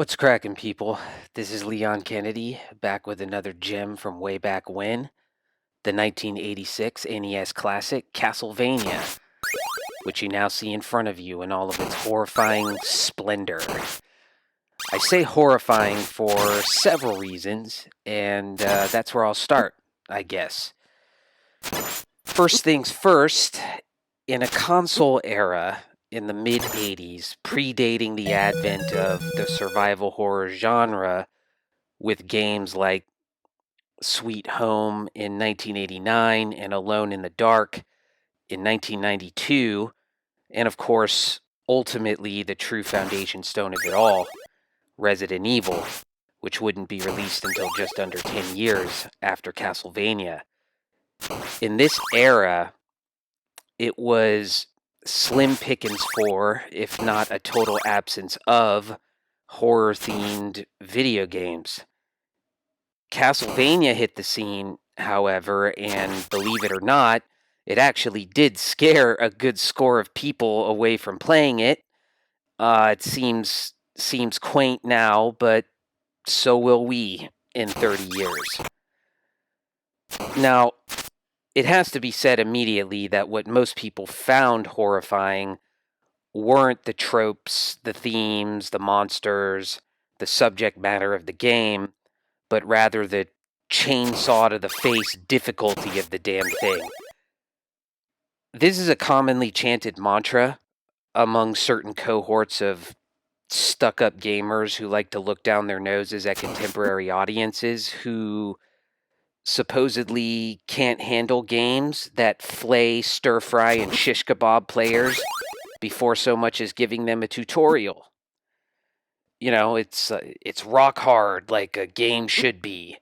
What's cracking, people? This is Leon Kennedy, back with another gem from way back when, the 1986 NES classic Castlevania, which you now see in front of you in all of its horrifying splendor. I say horrifying for several reasons, and that's where I'll start, I guess. First things first, in a console era in the mid-80s, predating the advent of the survival horror genre, with games like Sweet Home in 1989 and Alone in the Dark in 1992, and of course, ultimately the true foundation stone of it all, Resident Evil, which wouldn't be released until just under 10 years after Castlevania. In this era, it was slim pickings for, if not a total absence of, horror-themed video games. Castlevania hit the scene, however, and believe it or not, it actually did scare a good score of people away from playing it. It seems quaint now, but so will we in 30 years. Now, it has to be said immediately that what most people found horrifying weren't the tropes, the themes, the monsters, the subject matter of the game, but rather the chainsaw to the face difficulty of the damn thing. This is a commonly chanted mantra among certain cohorts of stuck-up gamers who like to look down their noses at contemporary audiences who supposedly can't handle games that flay, stir-fry, and shish kebab players before so much as giving them a tutorial. You know, it's rock hard like a game should be.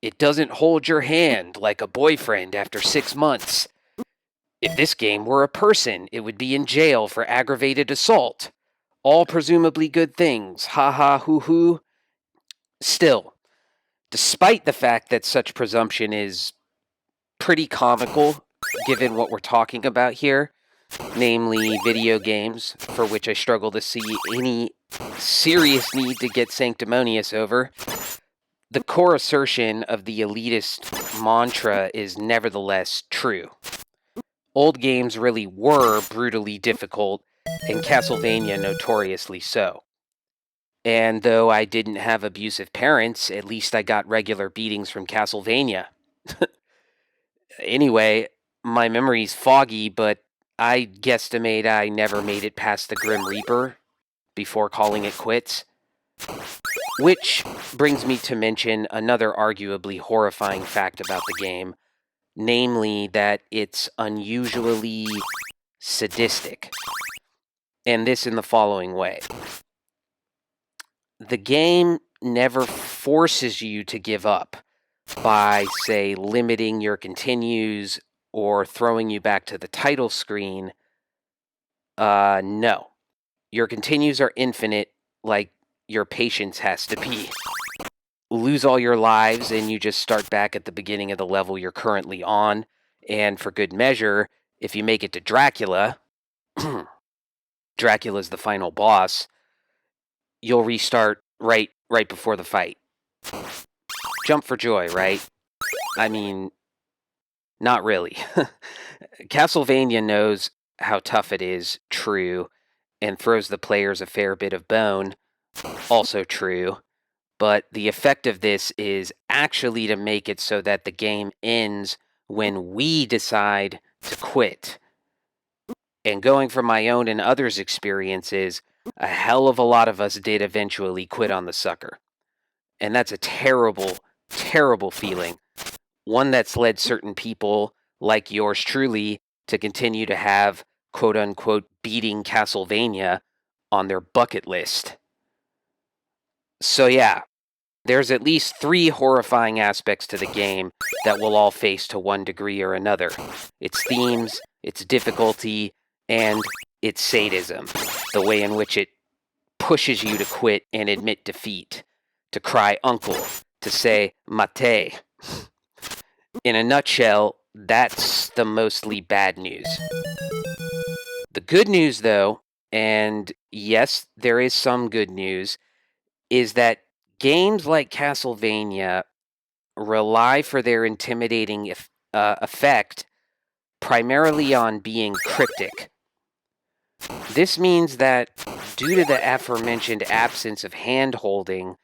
It doesn't hold your hand like a boyfriend after 6 months. If this game were a person, it would be in jail for aggravated assault. All presumably good things. Ha ha hoo hoo. Still, despite the fact that such presumption is pretty comical, given what we're talking about here, namely video games, for which I struggle to see any serious need to get sanctimonious over, the core assertion of the elitist mantra is nevertheless true. Old games really were brutally difficult, and Castlevania notoriously so. And though I didn't have abusive parents, at least I got regular beatings from Castlevania. Anyway, my memory's foggy, but I guesstimate I never made it past the Grim Reaper before calling it quits. Which brings me to mention another arguably horrifying fact about the game, namely that it's unusually sadistic. And this in the following way. The game never forces you to give up by, say, limiting your continues or throwing you back to the title screen. No. Your continues are infinite, like your patience has to be. Lose all your lives and you just start back at the beginning of the level you're currently on. And for good measure, if you make it to Dracula, Dracula's the final boss, you'll restart right before the fight. Jump for joy, right? I mean, not really. Castlevania knows how tough it is, true, and throws the players a fair bit of bone, also true. But the effect of this is actually to make it so that the game ends when we decide to quit. And going from my own and others' experiences, a hell of a lot of us did eventually quit on the sucker. And that's a terrible, terrible feeling. One that's led certain people, like yours truly, to continue to have, quote-unquote, beating Castlevania on their bucket list. So yeah, there's at least 3 horrifying aspects to the game that we'll all face to one degree or another. Its themes, its difficulty, and its sadism. The way in which it pushes you to quit and admit defeat. To cry uncle. To say mate. In a nutshell, that's the mostly bad news. The good news, though, and yes, there is some good news, is that games like Castlevania rely for their intimidating effect primarily on being cryptic. This means that due to the aforementioned absence of hand-holding,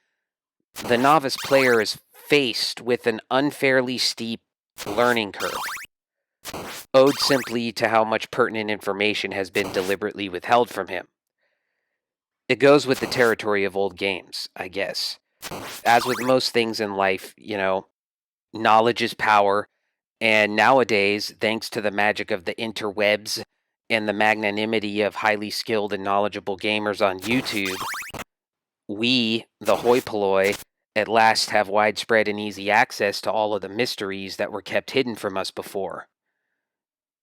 the novice player is faced with an unfairly steep learning curve, owed simply to how much pertinent information has been deliberately withheld from him. It goes with the territory of old games, I guess. As with most things in life, knowledge is power, and nowadays, thanks to the magic of the interwebs and the magnanimity of highly skilled and knowledgeable gamers on YouTube, we, the hoi polloi, at last have widespread and easy access to all of the mysteries that were kept hidden from us before.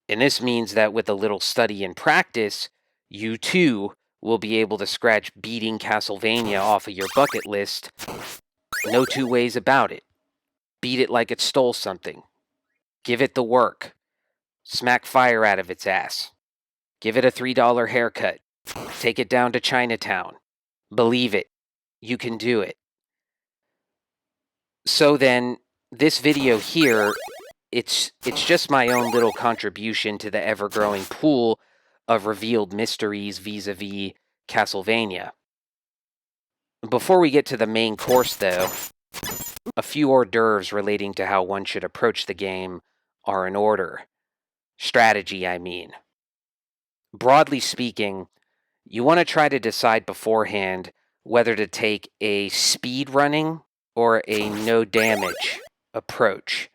And this means that with a little study and practice, you too will be able to scratch beating Castlevania off of your bucket list. No two ways about it. Beat it like it stole something. Give it the work. Smack fire out of its ass. Give it a $3 haircut. Take it down to Chinatown. Believe it. You can do it. So then, this video here, it's just my own little contribution to the ever-growing pool of revealed mysteries vis-a-vis Castlevania. Before we get to the main course, though, a few hors d'oeuvres relating to how one should approach the game are in order. Strategy, I mean. Broadly speaking, you want to try to decide beforehand whether to take a speed running or a no damage approach.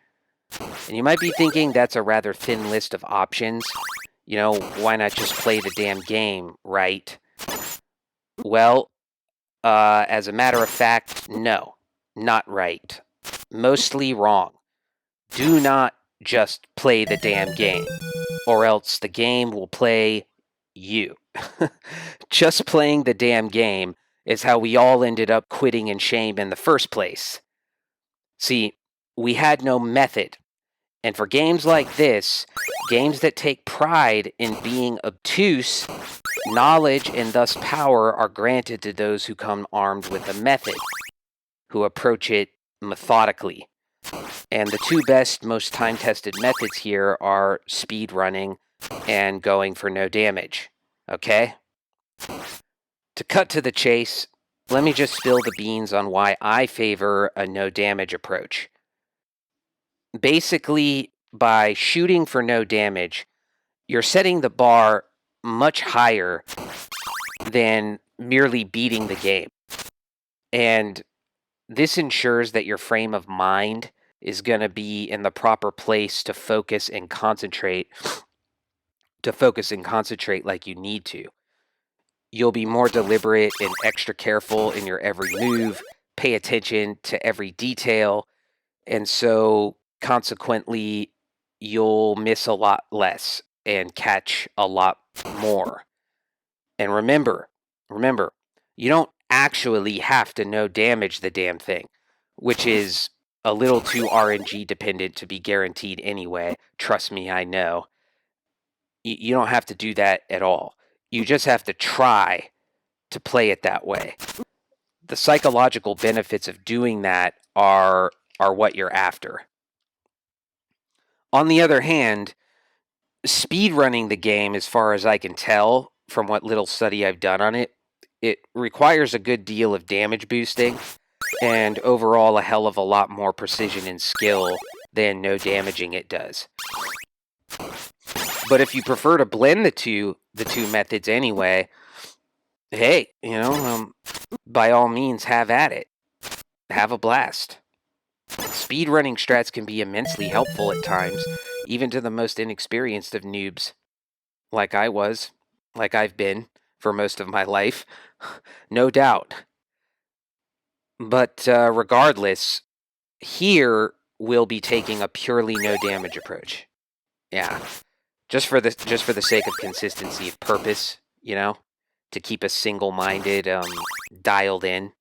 And you might be thinking that's a rather thin list of options. Why not just play the damn game, right? Well, as a matter of fact, no, not right. Mostly wrong. Do not just play the damn game, or else the game will play you. Just playing the damn game is how we all ended up quitting in shame in the first place. See, we had no method. And for games like this, games that take pride in being obtuse, knowledge and thus power are granted to those who come armed with a method, who approach it methodically. And the two best, most time-tested methods here are speed running and going for no damage. Okay? To cut to the chase, let me just spill the beans on why I favor a no damage approach. Basically, by shooting for no damage, you're setting the bar much higher than merely beating the game. And this ensures that your frame of mind is going to be in the proper place to focus and concentrate like you need to. You'll be more deliberate and extra careful in your every move, pay attention to every detail, and so consequently, you'll miss a lot less and catch a lot more. And remember, you don't actually have to no damage the damn thing, which is a little too RNG dependent to be guaranteed anyway. Trust me, I know. You don't have to do that at all. You just have to try to play it that way. The psychological benefits of doing that are what you're after. On the other hand, speedrunning the game, as far as I can tell from what little study I've done on it, it requires a good deal of damage boosting and overall a hell of a lot more precision and skill than no damaging it does. But if you prefer to blend the two methods anyway, hey, by all means, have at it. Have a blast. Speedrunning strats can be immensely helpful at times, even to the most inexperienced of noobs. Like I've been for most of my life. No doubt. But regardless, here we'll be taking a purely no damage approach. Yeah. Just for the sake of consistency of purpose, to keep us single-minded, dialed in.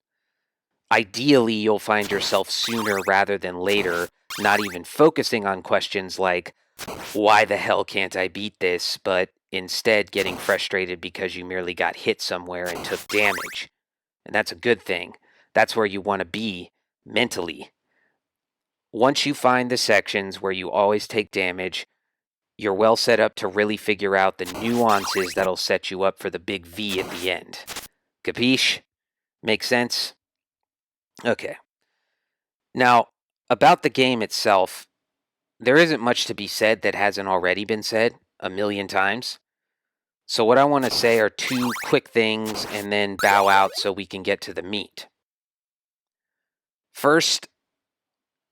Ideally, you'll find yourself sooner rather than later not even focusing on questions like, why the hell can't I beat this, but instead getting frustrated because you merely got hit somewhere and took damage. And that's a good thing, That's where you want to be mentally. Once you find the sections where you always take damage, you're well set up to really figure out the nuances that'll set you up for the big V at the end. Capiche? Make sense? Okay. Now, about the game itself, there isn't much to be said that hasn't already been said a million times. So what I want to say are two quick things and then bow out so we can get to the meat. First,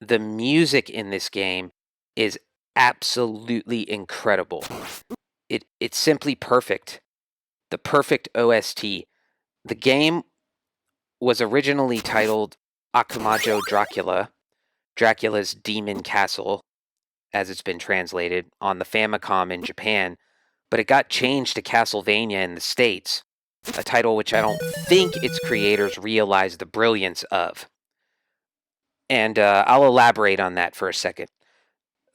the music in this game is absolutely incredible. It's simply perfect. The perfect OST. The game was originally titled Akumajo Dracula, Dracula's Demon Castle, as it's been translated, on the Famicom in Japan, but it got changed to Castlevania in the States, a title which I don't think its creators realized the brilliance of. And I'll elaborate on that for a second.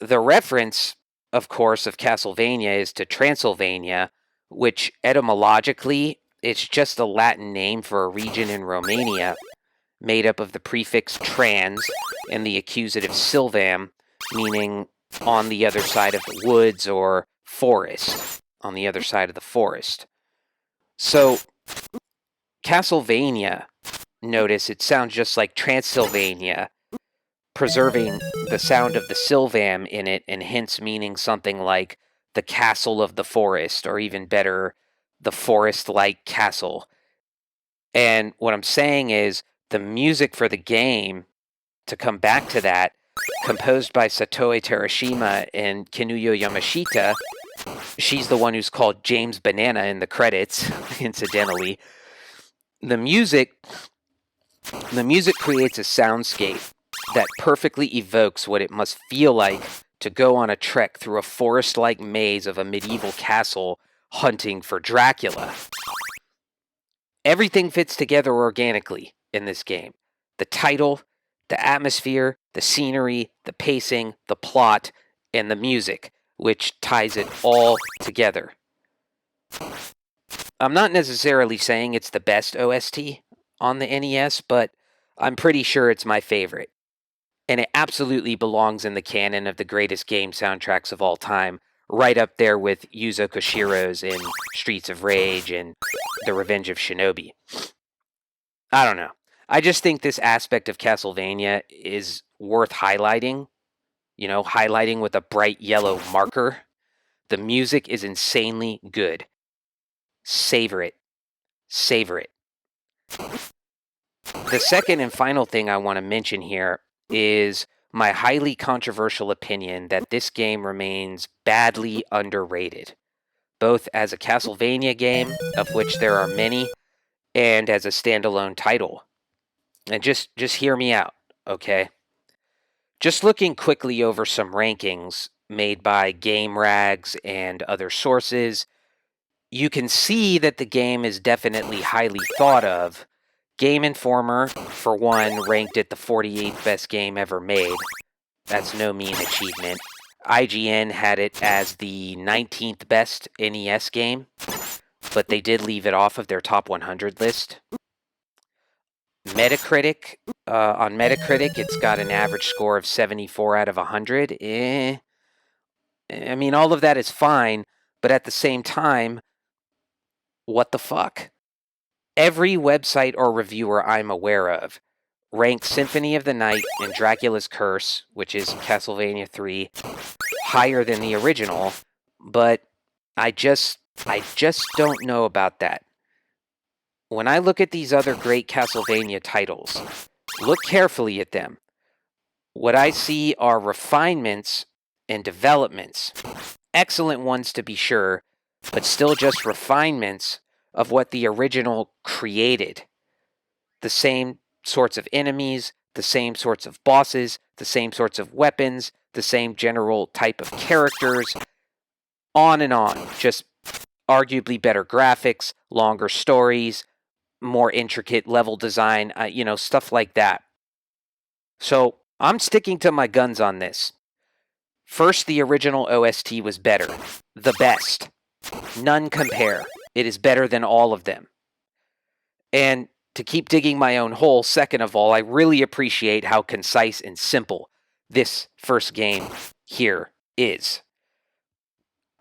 The reference, of course, of Castlevania is to Transylvania, which etymologically, it's just a Latin name for a region in Romania made up of the prefix trans and the accusative silvam, meaning on the other side of the woods or forest, on the other side of the forest. So, Castlevania, notice it sounds just like Transylvania, preserving the sound of the silvam in it and hence meaning something like the castle of the forest, or even better, the forest-like castle. And what I'm saying is the music for the game, to come back to that, composed by Satoe Terashima and Kinuyo Yamashita. She's the one who's called James Banana in the credits, incidentally. The music creates a soundscape that perfectly evokes what it must feel like to go on a trek through a forest-like maze of a medieval castle hunting for Dracula. Everything fits together organically in this game. The title, the atmosphere, the scenery, the pacing, the plot, and the music, which ties it all together. I'm not necessarily saying it's the best OST on the NES, but I'm pretty sure it's my favorite. And it absolutely belongs in the canon of the greatest game soundtracks of all time, right up there with Yuzo Koshiro's in Streets of Rage and The Revenge of Shinobi. I don't know. I just think this aspect of Castlevania is worth highlighting. You know, highlighting with a bright yellow marker. The music is insanely good. Savor it. Savor it. The second and final thing I want to mention here is my highly controversial opinion that this game remains badly underrated, both as a Castlevania game, of which there are many, and as a standalone title. And just hear me out, okay? Just looking quickly over some rankings made by GameRags and other sources, you can see that the game is definitely highly thought of. Game Informer, for one, ranked it the 48th best game ever made. That's no mean achievement. IGN had it as the 19th best NES game, but they did leave it off of their top 100 list. Metacritic, on Metacritic, it's got an average score of 74 out of 100. I mean, all of that is fine, but at the same time, what the fuck? Every website or reviewer I'm aware of ranks Symphony of the Night and Dracula's Curse, which is Castlevania 3, higher than the original, but I just don't know about that. When I look at these other great Castlevania titles, look carefully at them. What I see are refinements and developments. Excellent ones to be sure, but still just refinements of what the original created. The same sorts of enemies, the same sorts of bosses, the same sorts of weapons, the same general type of characters, on and on. Just arguably better graphics, longer stories, more intricate level design, stuff like that. So I'm sticking to my guns on this. First, the original OST was better. The best. None compare. It is better than all of them. And to keep digging my own hole, second of all, I really appreciate how concise and simple this first game here is.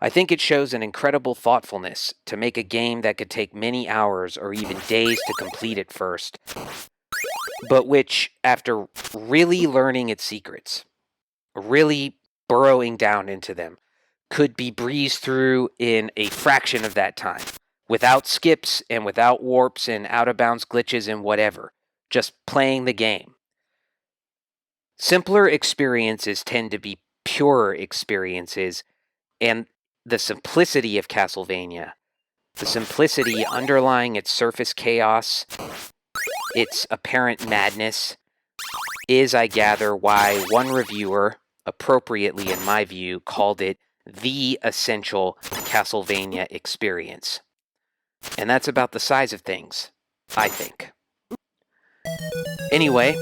I think it shows an incredible thoughtfulness to make a game that could take many hours or even days to complete at first, but which, after really learning its secrets, really burrowing down into them, could be breezed through in a fraction of that time, without skips and without warps and out-of-bounds glitches and whatever, just playing the game. Simpler experiences tend to be purer experiences, and the simplicity of Castlevania, the simplicity underlying its surface chaos, its apparent madness, is, I gather, why one reviewer, appropriately in my view, called it the essential Castlevania experience. And that's about the size of things, I think. Anyway,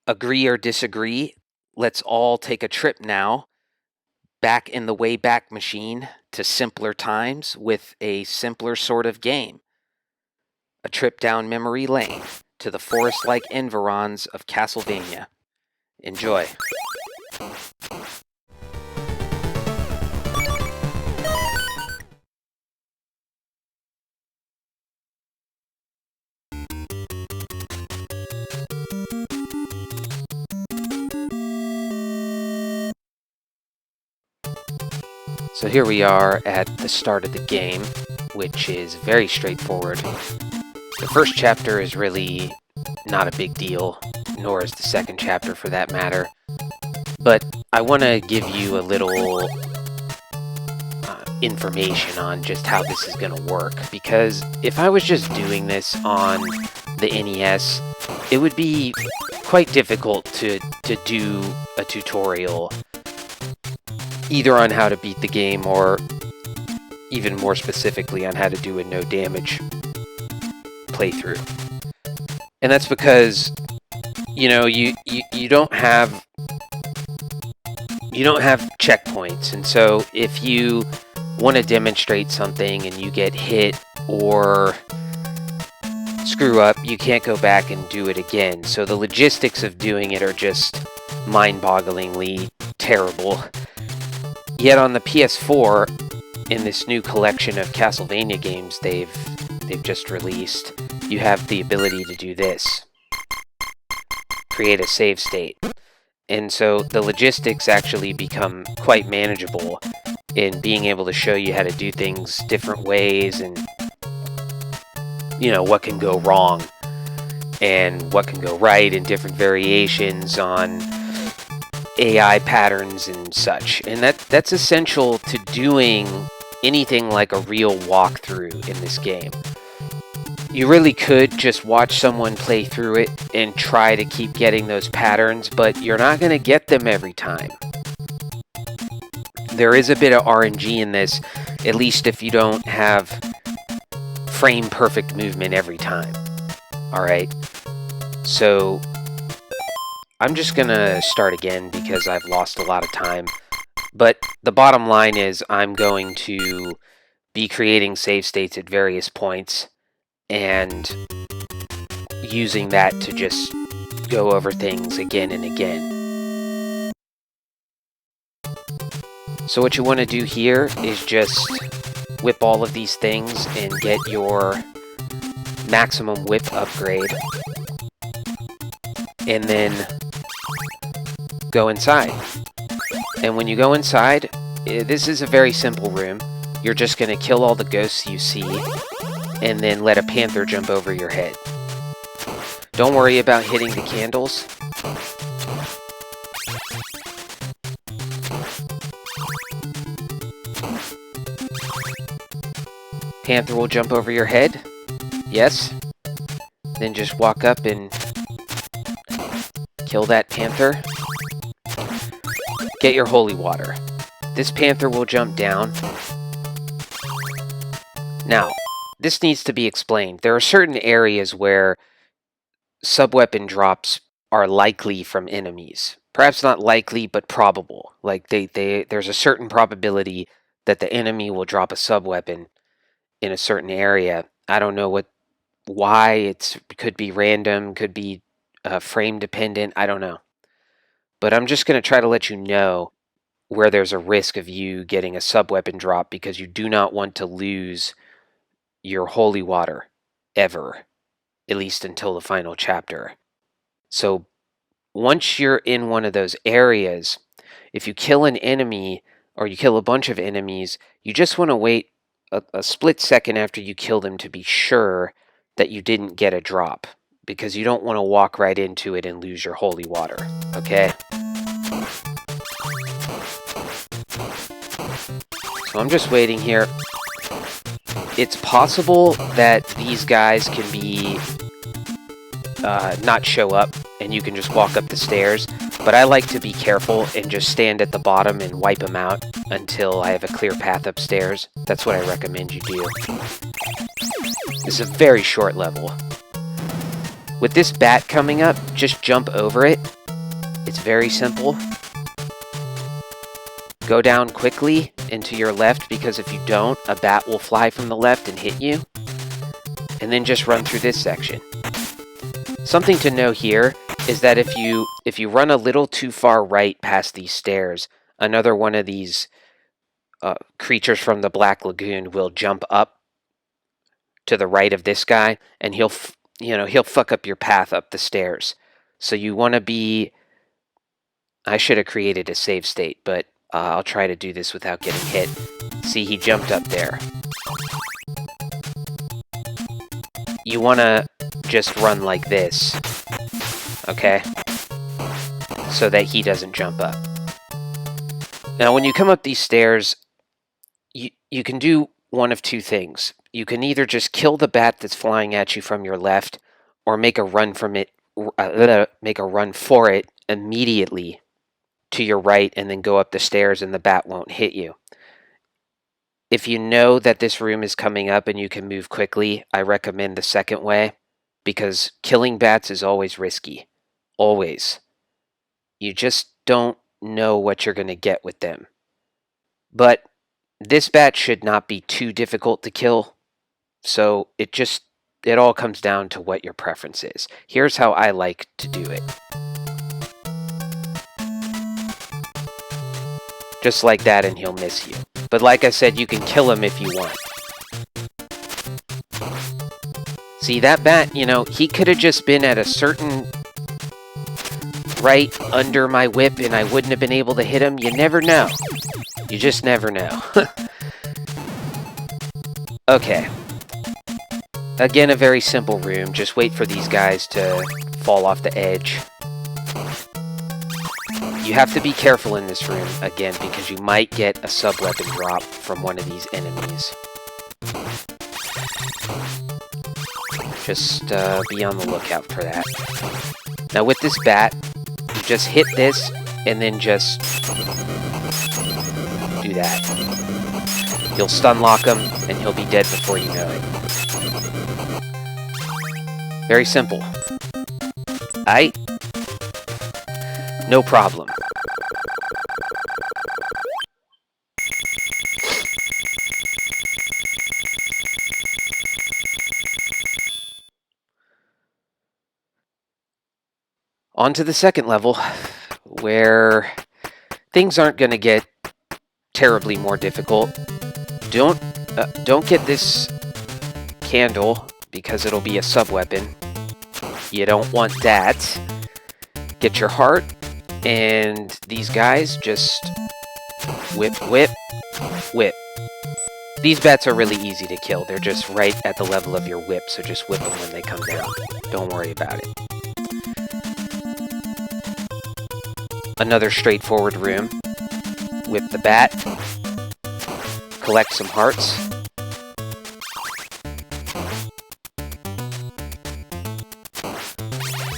agree or disagree, let's all take a trip now back in the Wayback Machine to simpler times with a simpler sort of game. A trip down memory lane to the forest-like environs of Castlevania. Enjoy. So here we are at the start of the game, which is very straightforward. The first chapter is really not a big deal, nor is the second chapter for that matter. But I want to give you a little information on just how this is going to work, because if I was just doing this on the NES, it would be quite difficult to do a tutorial either on how to beat the game or even more specifically on how to do a no damage playthrough. And that's because, you know, you don't have checkpoints, and so if you want to demonstrate something and you get hit or screw up, you can't go back and do it again. So the logistics of doing it are just mind-bogglingly terrible. Yet on the PS4, in this new collection of Castlevania games they've just released, you have the ability to do this. Create a save state. And so the logistics actually become quite manageable in being able to show you how to do things different ways and, you know, what can go wrong and what can go right in different variations on AI patterns and such. And that's essential to doing anything like a real walkthrough in this game. You really could just watch someone play through it and try to keep getting those patterns, but you're not going to get them every time. There is a bit of RNG in this, at least if you don't have frame perfect movement every time. Alright, so I'm just going to start again because I've lost a lot of time. But the bottom line is I'm going to be creating save states at various points and using that to just go over things again and again. So what you want to do here is just whip all of these things and get your maximum whip upgrade. And then go inside. And when you go inside, this is a very simple room. You're just going to kill all the ghosts you see and then let a panther jump over your head. Don't worry about hitting the candles. Panther will jump over your head. Yes. Then just walk up and kill that panther. Get your holy water. This panther will jump down. Now, this needs to be explained. There are certain areas where sub-weapon drops are likely from enemies. Perhaps not likely, but probable. Like, there's a certain probability that the enemy will drop a sub-weapon in a certain area. I don't know what why. It could be random, could be frame dependent, I don't know. But I'm just going to try to let you know where there's a risk of you getting a sub-weapon drop, because you do not want to lose your holy water ever, at least until the final chapter. So once you're in one of those areas, if you kill an enemy or you kill a bunch of enemies, you just want to wait a split second after you kill them to be sure that you didn't get a drop, because you don't want to walk right into it and lose your holy water, okay? So I'm just waiting here. It's possible that these guys can be not show up and you can just walk up the stairs, but I like to be careful and just stand at the bottom and wipe them out until I have a clear path upstairs. That's what I recommend you do. This is a very short level. With this bat coming up, just jump over it. It's very simple. Go down quickly and to your left, because if you don't, a bat will fly from the left and hit you. And then just run through this section. Something to know here is that if you run a little too far right past these stairs, another one of these creatures from the Black Lagoon will jump up to the right of this guy, and he'll fuck up your path up the stairs. So you want to be... I should have created a save state, but I'll try to do this without getting hit. See, he jumped up there. You want to just run like this, okay? So that he doesn't jump up. Now, when you come up these stairs, you can do one of two things. You can either just kill the bat that's flying at you from your left, or make a run for it immediately to your right, and then go up the stairs and the bat won't hit you. If you know that this room is coming up and you can move quickly, I recommend the second way, because killing bats is always risky. Always. You just don't know what you're going to get with them. But this bat should not be too difficult to kill, so it all comes down to what your preference is. Here's how I like to do it. Just like that, and he'll miss you. But like I said, you can kill him if you want. See, that bat, he could have just been at a certain right under my whip and I wouldn't have been able to hit him. You never know. You just never know. Okay. Again, a very simple room. Just wait for these guys to fall off the edge. You have to be careful in this room, again, because you might get a sub-weapon drop from one of these enemies. Just be on the lookout for that. Now with this bat, you just hit this, and then just do that. You'll stun lock him, and he'll be dead before you know it. Very simple. Aight? No problem. On to the second level, where things aren't going to get terribly more difficult. Don't get this candle, because it'll be a sub-weapon. You don't want that. Get your heart, and these guys just whip, whip, whip. These bats are really easy to kill. They're just right at the level of your whip, so just whip them when they come down. Don't worry about it. Another straightforward room. Whip the bat. Collect some hearts.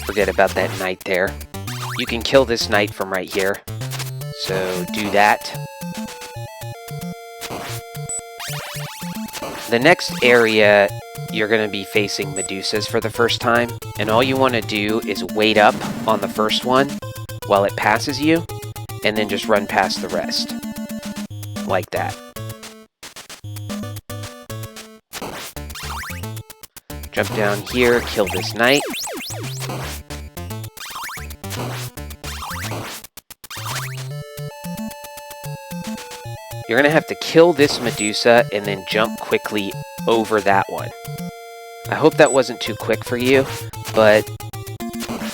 Forget about that knight there. You can kill this knight from right here. So do that. The next area, you're going to be facing Medusas for the first time. And all you want to do is wait up on the first one while it passes you, and then just run past the rest. Like that. Jump down here, kill this knight. You're going to have to kill this Medusa and then jump quickly over that one. I hope that wasn't too quick for you, but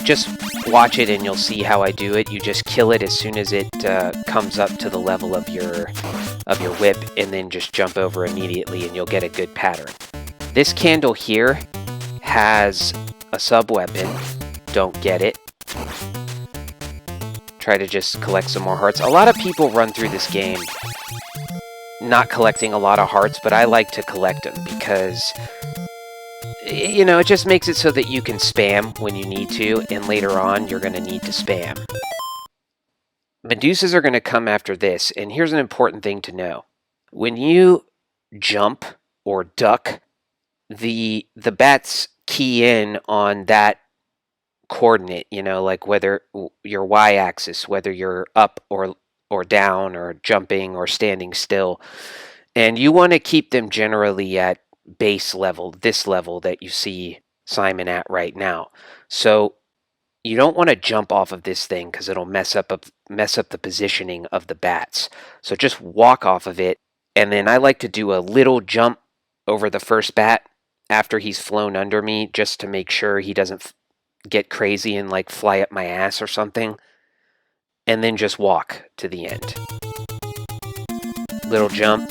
just watch it and you'll see how I do it. You just kill it as soon as it comes up to the level of your whip, and then just jump over immediately and you'll get a good pattern. This candle here has a sub-weapon. Don't get it. Try to just collect some more hearts. A lot of people run through this game not collecting a lot of hearts, but I like to collect them because, you know, it just makes it so that you can spam when you need to, and later on you're going to need to spam. Medusas are going to come after this, and here's an important thing to know. When you jump or duck, the bats key in on that coordinate, you know, like whether your y-axis, whether you're up or down or jumping or standing still. And you want to keep them generally at base level, this level that you see Simon at right now. So you don't want to jump off of this thing because it'll mess up the positioning of the bats. So just walk off of it, and then I like to do a little jump over the first bat after he's flown under me, just to make sure he doesn't get crazy and like fly up my ass or something, and then just walk to the end. Little jump.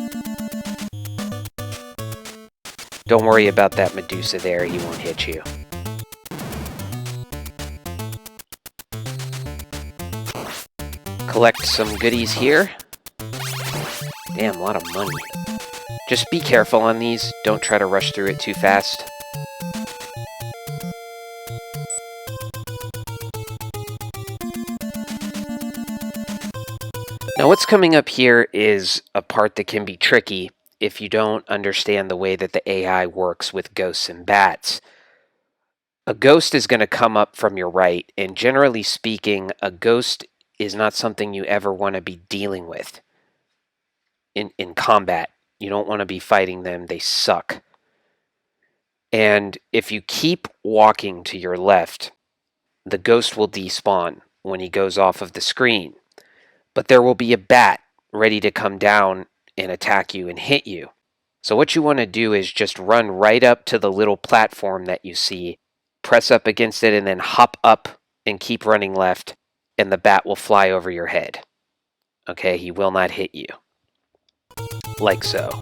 Don't worry about that Medusa there, he won't hit you. Collect some goodies here. Damn, a lot of money. Just be careful on these. Don't try to rush through it too fast. Now what's coming up here is a part that can be tricky if you don't understand the way that the AI works with ghosts and bats. A ghost is going to come up from your right, and generally speaking, a ghost is not something you ever want to be dealing with in combat. You don't want to be fighting them. They suck. And if you keep walking to your left, the ghost will despawn when he goes off of the screen. But there will be a bat ready to come down and attack you and hit you. So what you want to do is just run right up to the little platform that you see, press up against it, and then hop up and keep running left, and the bat will fly over your head. Okay, he will not hit you. Like so.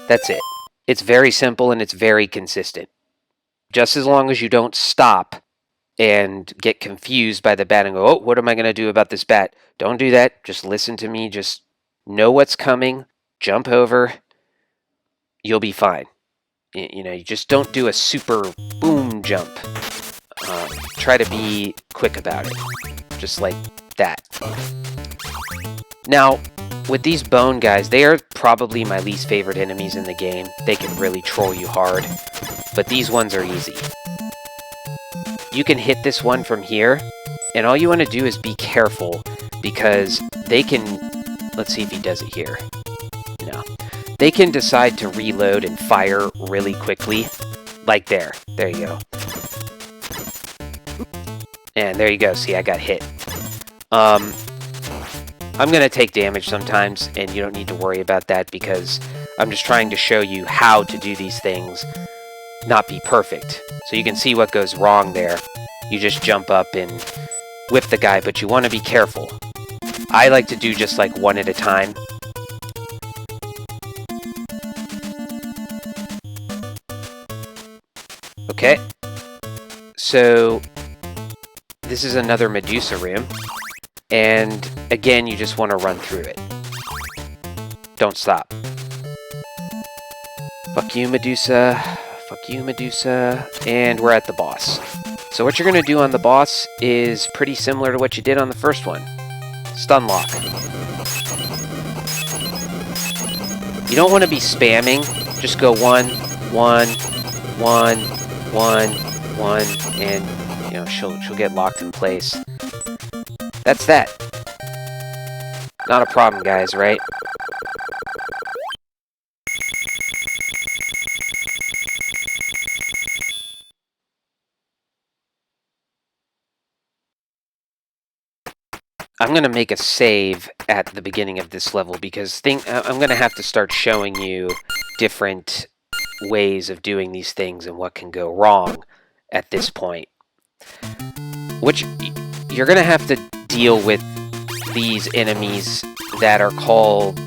That's it. It's very simple and it's very consistent. Just as long as you don't stop and get confused by the bat and go, oh, what am I going to do about this bat? Don't do that. Just listen to me. Just know what's coming. Jump over. You'll be fine. You know, you just don't do a super boom jump. Try to be quick about it. Just like that. Now, with these bone guys, they are probably my least favorite enemies in the game. They can really troll you hard. But these ones are easy. You can hit this one from here, and all you want to do is be careful, because they can... Let's see if he does it here. No. They can decide to reload and fire really quickly. Like there. There you go. And there you go. See, I got hit. I'm going to take damage sometimes, and you don't need to worry about that, because I'm just trying to show you how to do these things, not be perfect. So you can see what goes wrong there. You just jump up and whip the guy, but you want to be careful. I like to do just like one at a time. Okay. So this is another Medusa room. And again, you just want to run through it. Don't stop. Fuck you, Medusa. Fuck you, Medusa. And we're at the boss. So what you're going to do on the boss is pretty similar to what you did on the first one. Stun lock. You don't want to be spamming. Just go 1, 1, 1, 1, 1, and you know she'll get locked in place. That's that. Not a problem, guys, right? I'm going to make a save at the beginning of this level because I'm going to have to start showing you different ways of doing these things and what can go wrong at this point. Which you're going to have to deal with these enemies that are called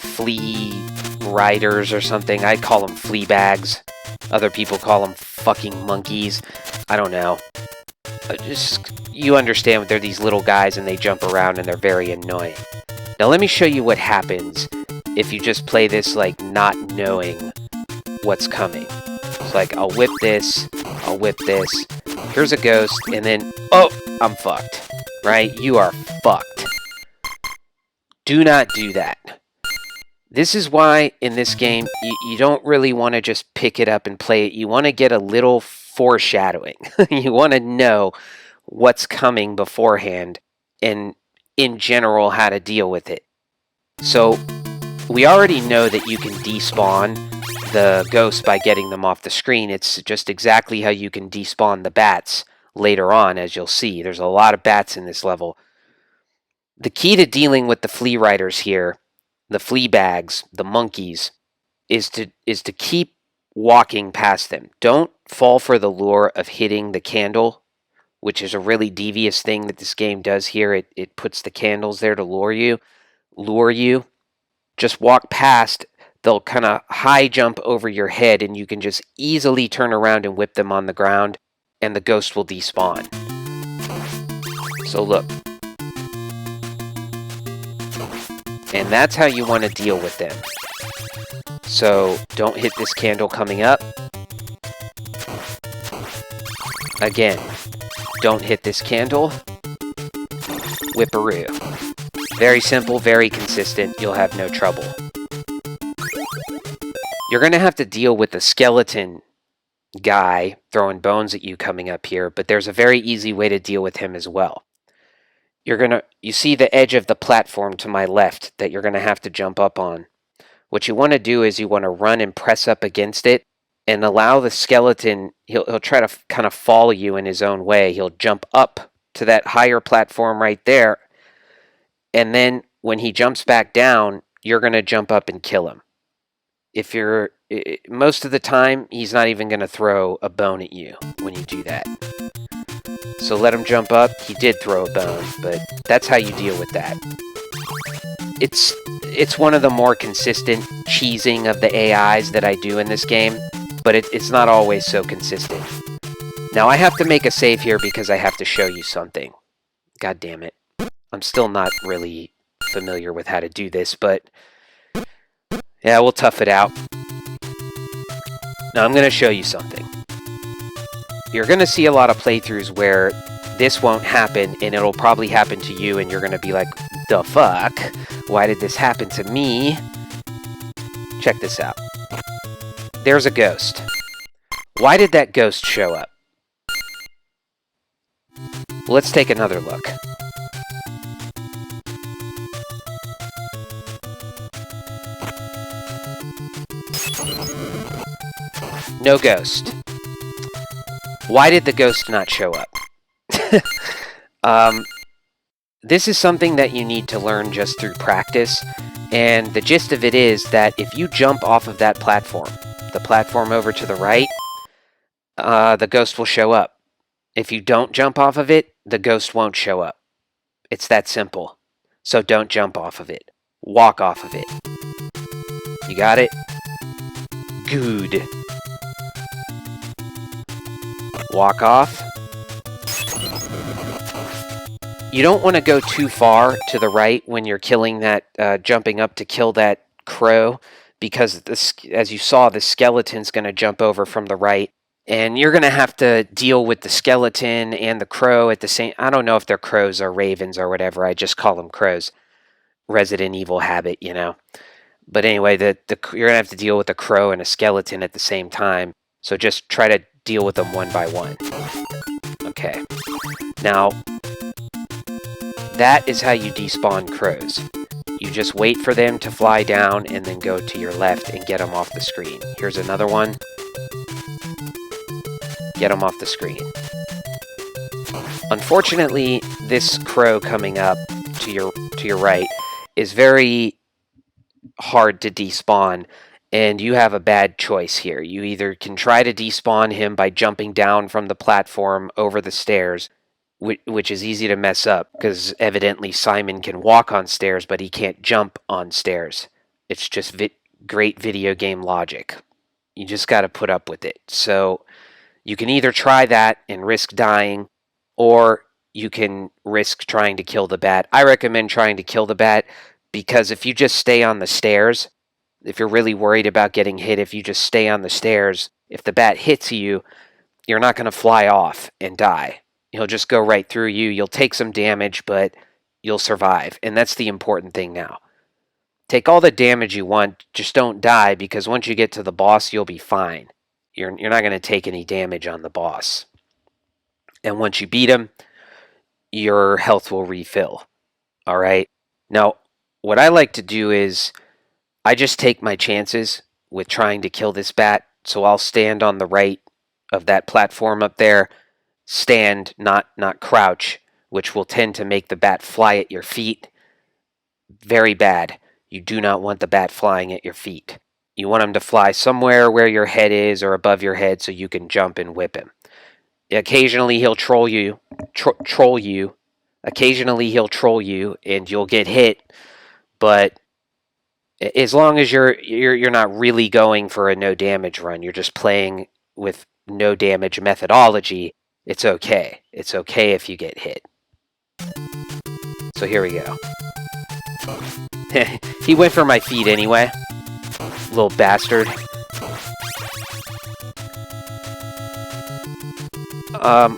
flea riders or something. I call them flea bags. Other people call them fucking monkeys. I don't know. You understand, they're these little guys and they jump around and they're very annoying. Now let me show you what happens if you just play this like not knowing what's coming. It's like, I'll whip this, I'll whip this, here's a ghost, and then, oh, I'm fucked. Right? You are fucked. Do not do that. This is why in this game, you don't really want to just pick it up and play it. You want to get a little foreshadowing. You want to know what's coming beforehand and in general how to deal with it. So we already know that you can despawn the ghosts by getting them off the screen. It's just exactly how you can despawn the bats later on, as you'll see. There's a lot of bats in this level. The key to dealing with the flea riders here, the flea bags, the monkeys, is to keep walking past them. Don't fall for the lure of hitting the candle, which is a really devious thing that this game does here. It puts the candles there to lure you. Just walk past. They'll kind of high jump over your head, and you can just easily turn around and whip them on the ground, and the ghost will despawn. So look. And that's how you want to deal with them. So don't hit this candle coming up. Again, don't hit this candle. Whipperoo. Very simple, very consistent. You'll have no trouble. You're going to have to deal with the skeleton guy throwing bones at you coming up here, but there's a very easy way to deal with him as well. You see the edge of the platform to my left that you're going to have to jump up on. What you want to do is you want to run and press up against it and allow the skeleton, he'll try to kind of follow you in his own way. He'll jump up to that higher platform right there, and then when he jumps back down, you're going to jump up and kill him. Most of the time, he's not even going to throw a bone at you when you do that. So let him jump up. He did throw a bone, but that's how you deal with that. It's one of the more consistent cheesing of the AIs that I do in this game, but it's not always so consistent. Now I have to make a save here because I have to show you something. God damn it. I'm still not really familiar with how to do this, but yeah, we'll tough it out. Now I'm going to show you something. You're going to see a lot of playthroughs where this won't happen, and it'll probably happen to you, and you're going to be like, the fuck? Why did this happen to me? Check this out. There's a ghost. Why did that ghost show up? Let's take another look. No ghost. Why did the ghost not show up? This is something that you need to learn just through practice, and the gist of it is that if you jump off of that platform, the platform over to the right, the ghost will show up. If you don't jump off of it, the ghost won't show up. It's that simple. So don't jump off of it. Walk off of it. You got it? Good. Walk off. You don't want to go too far to the right when you're killing that, jumping up to kill that crow, because as you saw, the skeleton's going to jump over from the right, and you're going to have to deal with the skeleton and the crow at the same. I don't know if they're crows or ravens or whatever. I just call them crows. Resident Evil habit, you know. But anyway, you're going to have to deal with a crow and a skeleton at the same time. So just try to deal with them one by one. Okay. Now, that is how you despawn crows. You just wait for them to fly down and then go to your left and get them off the screen. Here's another one. Get them off the screen. Unfortunately, this crow coming up to your right is very hard to despawn, and you have a bad choice here. You either can try to despawn him by jumping down from the platform over the stairs, which is easy to mess up because evidently Simon can walk on stairs, but he can't jump on stairs. It's just great video game logic. You just got to put up with it. So you can either try that and risk dying, or you can risk trying to kill the bat. I recommend trying to kill the bat because if you just stay on the stairs, if you're really worried about getting hit, if you just stay on the stairs, if the bat hits you, you're not going to fly off and die. He'll just go right through you. You'll take some damage, but you'll survive. And that's the important thing now. Take all the damage you want, just don't die, because once you get to the boss, you'll be fine. You're not going to take any damage on the boss. And once you beat him, your health will refill. All right? Now, what I like to do is I just take my chances with trying to kill this bat. So I'll stand on the right of that platform up there. Stand, not crouch, which will tend to make the bat fly at your feet. Very bad. You do not want the bat flying at your feet. You want him to fly somewhere where your head is or above your head so you can jump and whip him. Occasionally he'll troll you. Occasionally he'll troll you and you'll get hit, but as long as you're not really going for a no damage run, you're just playing with no damage methodology, it's okay. It's okay if you get hit. So here we go. He went for my feet anyway. Little bastard.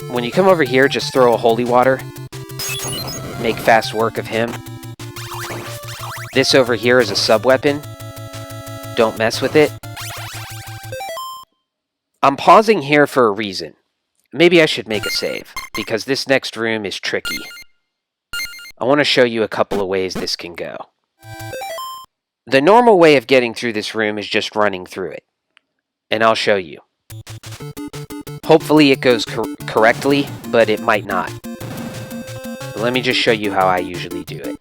When you come over here, just throw a holy water. Make fast work of him. This over here is a sub-weapon. Don't mess with it. I'm pausing here for a reason. Maybe I should make a save, because this next room is tricky. I want to show you a couple of ways this can go. The normal way of getting through this room is just running through it. And I'll show you. Hopefully it goes correctly, but it might not. But let me just show you how I usually do it.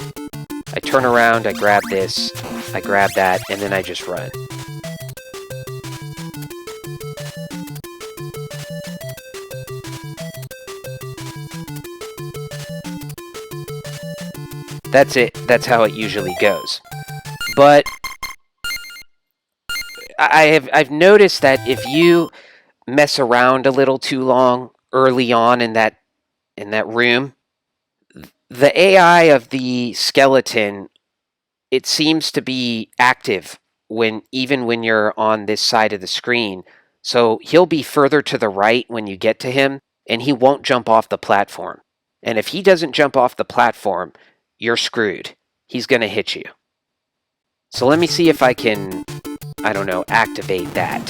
I turn around, I grab this, I grab that, and then I just run. That's it. That's how it usually goes. But I've noticed that if you mess around a little too long early on in that room, the AI of the skeleton, it seems to be active even when you're on this side of the screen. So he'll be further to the right when you get to him, and he won't jump off the platform. And if he doesn't jump off the platform, you're screwed. He's going to hit you. So let me see if I can, I don't know, activate that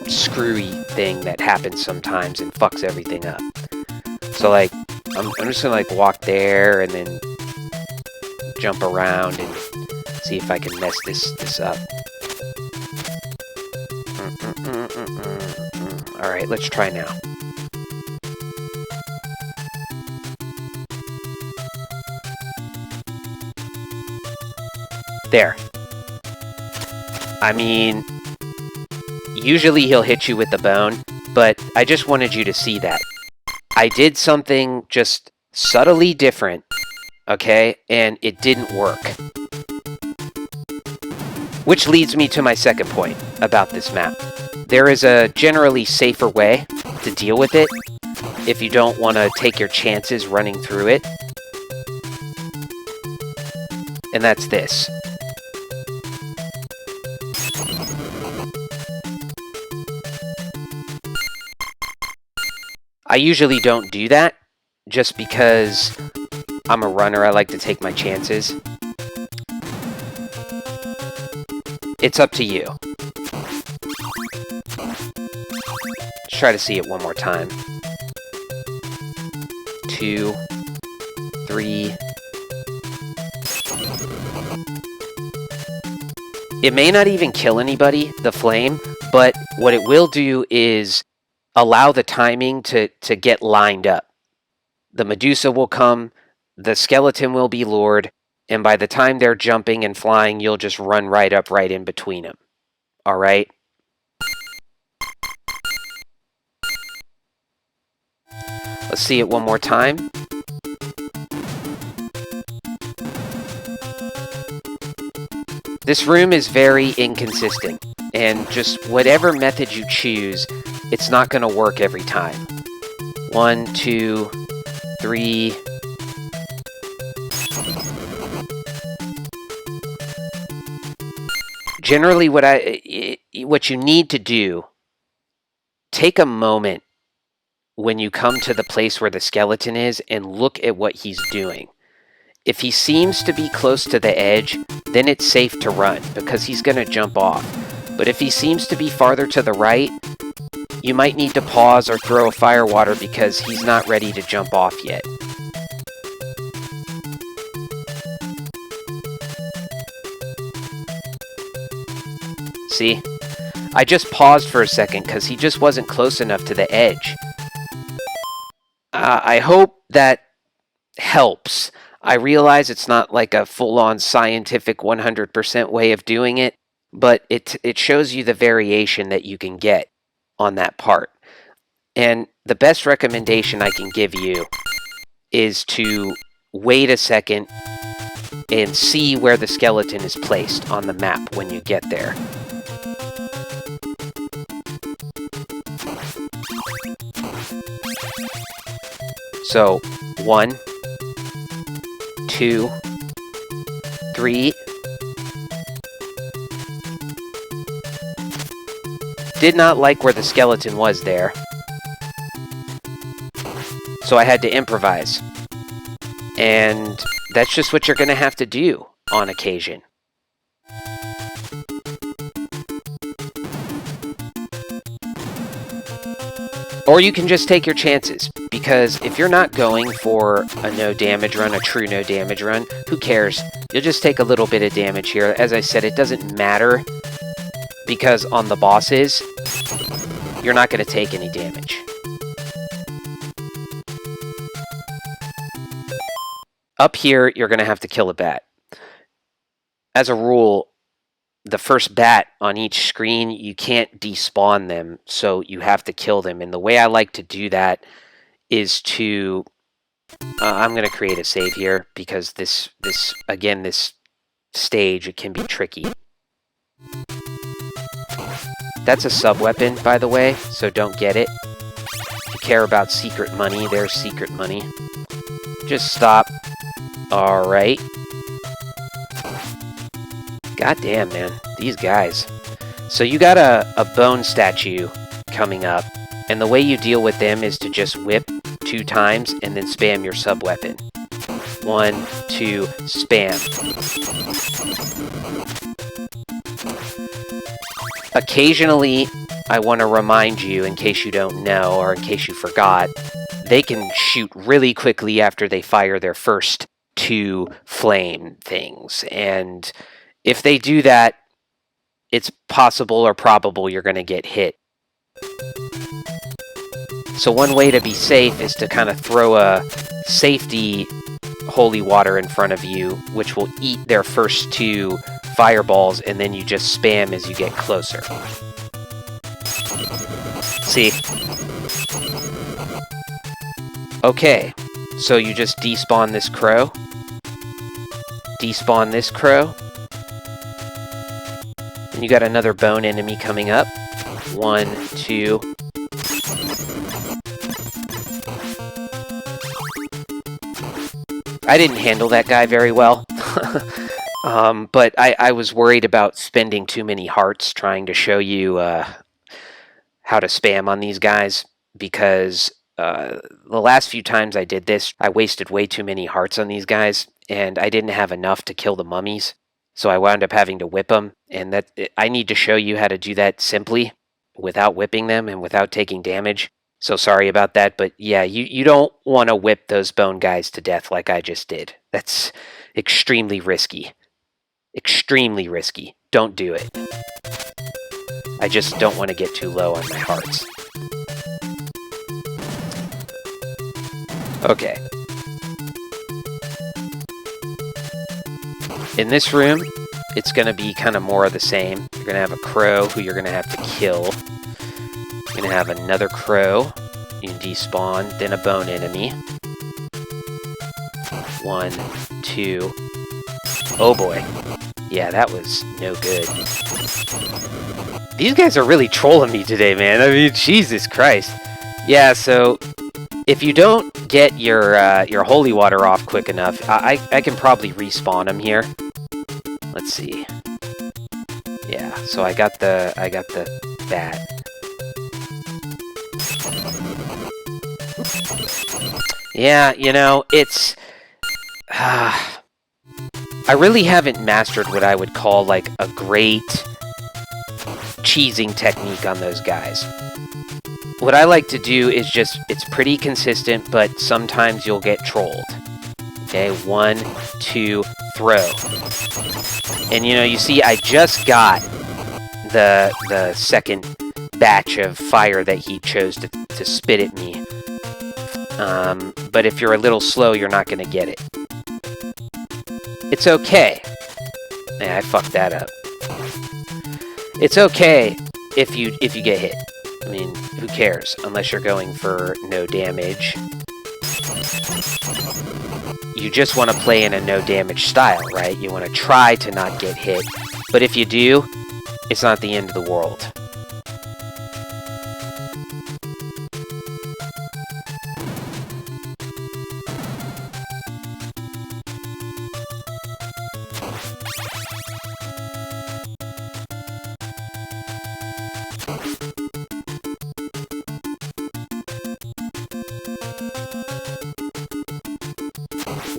screwy thing that happens sometimes and fucks everything up. So like, I'm just going to like walk there and then jump around and see if I can mess this up. All right, let's try now. There. I mean, usually he'll hit you with the bone, but I just wanted you to see that. I did something just subtly different, okay? And it didn't work. Which leads me to my second point about this map. There is a generally safer way to deal with it if you don't want to take your chances running through it. And that's this. I usually don't do that, just because I'm a runner. I like to take my chances. It's up to you. Let's try to see it one more time. 2, 3. It may not even kill anybody, the flame, but what it will do is allow the timing to get lined up. the Medusa will come, the skeleton will be lured, and by the time they're jumping and flying, you'll just run right up right in between them. All right? Let's see it one more time. This room is very inconsistent, and just whatever method you choose, it's not going to work every time. 1, 2, 3. Generally, what you need to do, take a moment when you come to the place where the skeleton is and look at what he's doing. If he seems to be close to the edge, then it's safe to run because he's going to jump off. But if he seems to be farther to the right, you might need to pause or throw a firewater because he's not ready to jump off yet. See? I just paused for a second because he just wasn't close enough to the edge. I hope that helps. I realize it's not like a full-on scientific 100% way of doing it, but it shows you the variation that you can get on that part. And the best recommendation I can give you is to wait a second and see where the skeleton is placed on the map when you get there. So, 1, 2, 3. Did not like where the skeleton was there, so I had to improvise. And that's just what you're going to have to do on occasion. Or you can just take your chances, because if you're not going for a no damage run, a true no damage run, who cares? You'll just take a little bit of damage here. As I said, it doesn't matter, because on the bosses, you're not going to take any damage. Up here, you're going to have to kill a bat. As a rule, the first bat on each screen, you can't despawn them, so you have to kill them. And the way I like to do that is to... I'm going to create a save here, because this stage, it can be tricky. That's a sub-weapon, by the way, so don't get it. If you care about secret money, there's secret money. Just stop. Alright. God damn, man. These guys. So you got a bone statue coming up, and the way you deal with them is to just whip 2 times and then spam your sub-weapon. 1, 2, spam. Occasionally, I want to remind you, in case you don't know, or in case you forgot, they can shoot really quickly after they fire their first 2 flame things. And if they do that, it's possible or probable you're going to get hit. So one way to be safe is to kind of throw a safety holy water in front of you, which will eat their first 2 fireballs, and then you just spam as you get closer. See? Okay, so you just despawn this crow. Despawn this crow. And you got another bone enemy coming up. 1, 2. I didn't handle that guy very well. But I was worried about spending too many hearts trying to show you how to spam on these guys, because the last few times I did this, I wasted way too many hearts on these guys, and I didn't have enough to kill the mummies, so I wound up having to whip them, and I need to show you how to do that simply, without whipping them and without taking damage. So sorry about that, but yeah, you don't want to whip those bone guys to death like I just did. That's extremely risky. Extremely risky. Don't do it. I just don't want to get too low on my hearts. Okay. In this room, it's going to be kind of more of the same. You're going to have a crow who you're going to have to kill. You're going to have another crow. You despawn, then a bone enemy. 1, 2. Oh boy. Yeah, that was no good. These guys are really trolling me today, man. I mean, Jesus Christ. Yeah, so if you don't get your holy water off quick enough, I can probably respawn them here. Let's see. Yeah, so I got the bat. Yeah, you know, it's I really haven't mastered what I would call like a great cheesing technique on those guys. What I like to do is just, it's pretty consistent, but sometimes you'll get trolled. Okay, 1, 2, throw. And you know, you see, I just got the second batch of fire that he chose to spit at me. But if you're a little slow, you're not going to get it. It's okay. Yeah, I fucked that up. It's okay if you get hit. I mean, who cares? Unless you're going for no damage. You just want to play in a no damage style, right? You want to try to not get hit. But if you do, it's not the end of the world.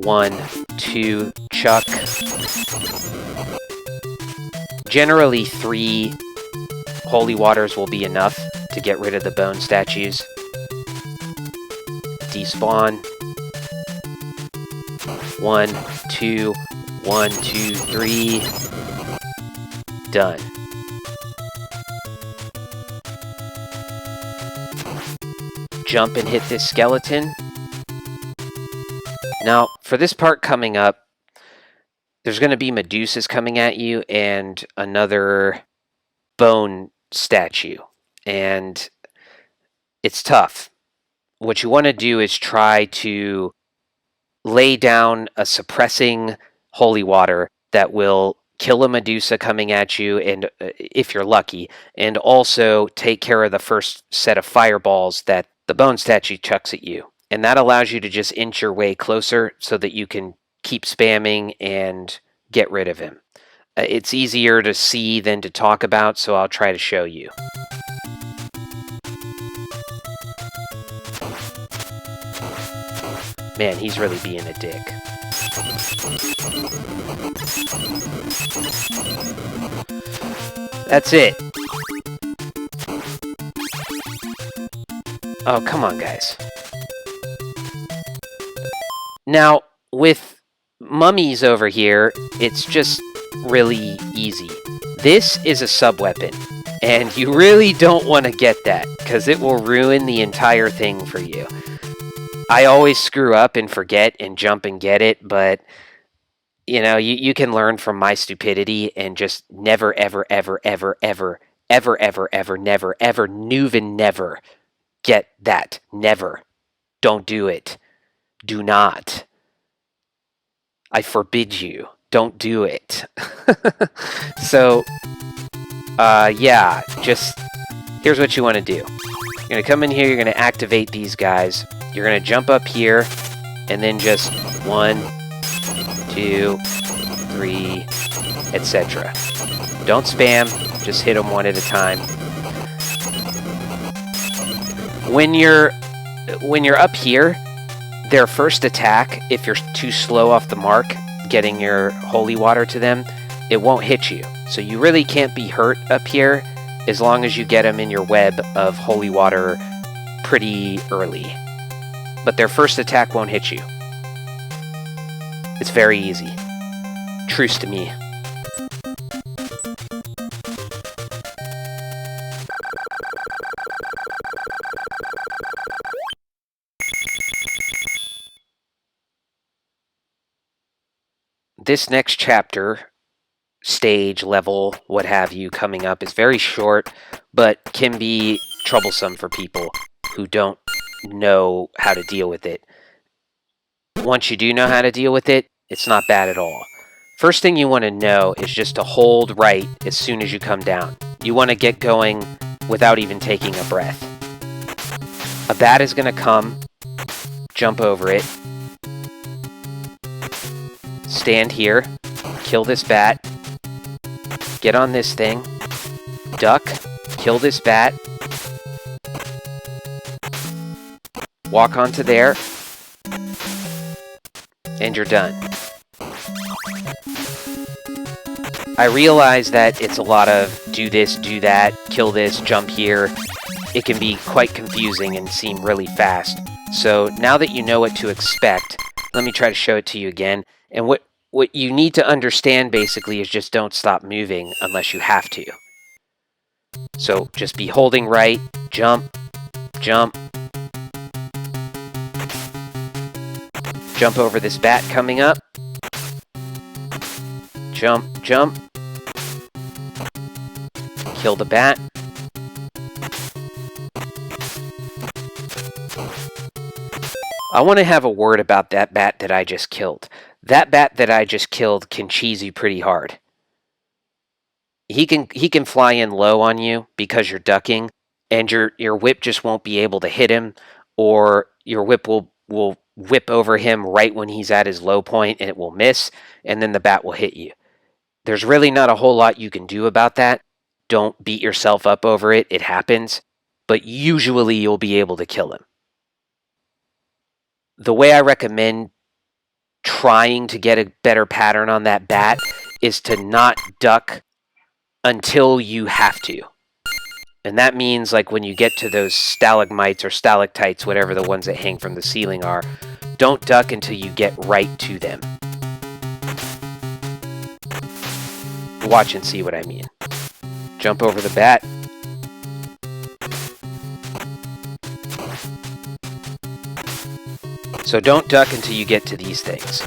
One, two, chuck. Generally, 3 holy waters will be enough to get rid of the bone statues. Despawn. 1, 2, 1, 2, 3. Done. Jump and hit this skeleton. Now, for this part coming up, there's going to be Medusas coming at you and another bone statue. And it's tough. What you want to do is try to lay down a suppressing holy water that will kill a Medusa coming at you, and if you're lucky, and also take care of the first set of fireballs that the bone statue chucks at you. And that allows you to just inch your way closer so that you can keep spamming and get rid of him. It's easier to see than to talk about, so I'll try to show you. Man, he's really being a dick. That's it. Oh, come on, guys. Now, with mummies over here, it's just really easy. This is a sub-weapon, and you really don't want to get that, because it will ruin the entire thing for you. I always screw up and forget and jump and get it, but, you know, you can learn from my stupidity and just never, ever, ever, ever, ever, ever, ever, ever, never, ever, never get that. Never. Don't do it. Do not. I forbid you. Don't do it. So, yeah, just, here's what you want to do. You're going to come in here, you're going to activate these guys. You're going to jump up here, and then just 1, 2, 3, etc. Don't spam, just hit them one at a time. When you're up here, their first attack, if you're too slow off the mark, getting your holy water to them, it won't hit you. So you really can't be hurt up here as long as you get them in your web of holy water pretty early. But their first attack won't hit you. It's very easy. Truce to me. this next chapter, stage, level, what have you, coming up is very short, but can be troublesome for people who don't know how to deal with it. Once you do know how to deal with it, it's not bad at all. First thing you want to know is just to hold right as soon as you come down. You want to get going without even taking a breath. A bat is going to come, jump over it, stand here, kill this bat, get on this thing, duck, kill this bat, walk onto there, and you're done. I realize that it's a lot of do this, do that, kill this, jump here. It can be quite confusing and seem really fast. So now that you know what to expect, let me try to show it to you again. And what you need to understand basically is just don't stop moving unless you have to. So just be holding right, jump, jump. Jump over this bat coming up. Jump, jump. Kill the bat. I want to have a word about that bat that I just killed. That bat that I just killed can cheese you pretty hard. He can fly in low on you because you're ducking, and your whip just won't be able to hit him, or your whip will whip over him right when he's at his low point and it will miss, and then the bat will hit you. There's really not a whole lot you can do about that. Don't beat yourself up over it. It happens. But usually you'll be able to kill him. The way I recommend trying to get a better pattern on that bat is to not duck until you have to. And that means like when you get to those stalagmites or stalactites, whatever the ones that hang from the ceiling are, don't duck until you get right to them. Watch and see what I mean. Jump over the bat. So don't duck until you get to these things.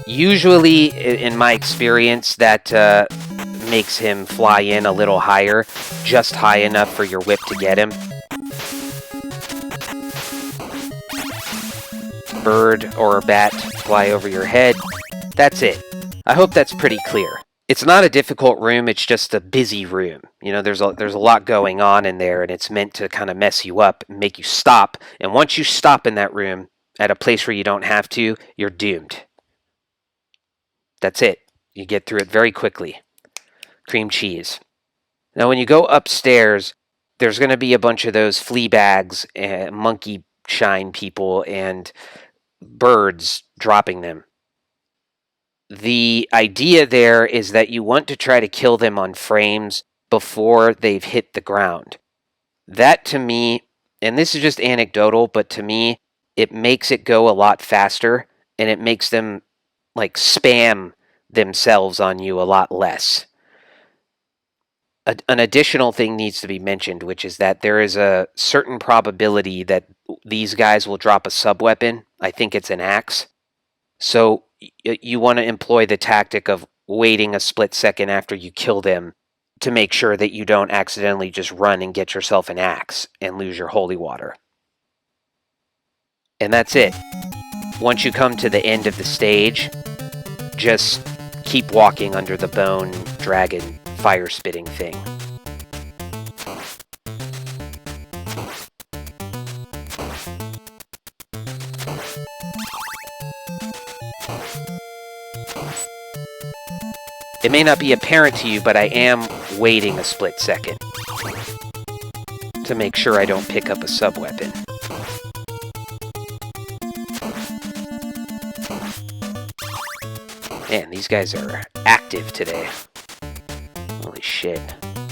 Usually, in my experience, that makes him fly in a little higher, just high enough for your whip to get him. Bird or a bat fly over your head. That's it. I hope that's pretty clear. It's not a difficult room, it's just a busy room. You know, there's a lot going on in there, and it's meant to kind of mess you up and make you stop. And once you stop in that room, at a place where you don't have to, you're doomed. That's it. You get through it very quickly. Cream cheese. Now, when you go upstairs, there's going to be a bunch of those flea bags and monkey shine people and birds dropping them. The idea there is that you want to try to kill them on frames before they've hit the ground. That to me, and this is just anecdotal, but to me, it makes it go a lot faster, and it makes them like spam themselves on you a lot less. An additional thing needs to be mentioned, which is that there is a certain probability that these guys will drop a sub-weapon. I think it's an axe. So you want to employ the tactic of waiting a split second after you kill them to make sure that you don't accidentally just run and get yourself an axe and lose your holy water. And that's it. Once you come to the end of the stage, just keep walking under the bone dragon fire spitting thing. It may not be apparent to you, but I am waiting a split second to make sure I don't pick up a sub-weapon. Man, these guys are active today. Holy shit.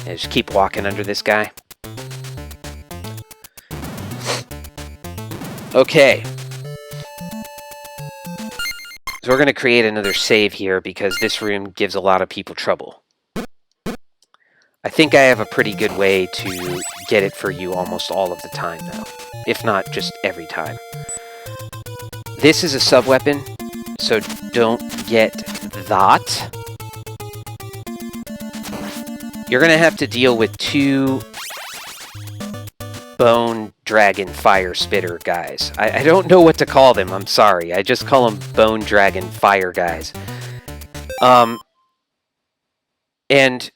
Yeah, just keep walking under this guy. Okay. So we're going to create another save here because this room gives a lot of people trouble. I think I have a pretty good way to get it for you almost all of the time, though. If not, just every time. This is a sub-weapon, so don't get that. You're going to have to deal with 2 bone dragon fire spitter guys. I don't know what to call them, I'm sorry. I just call them bone dragon fire guys. And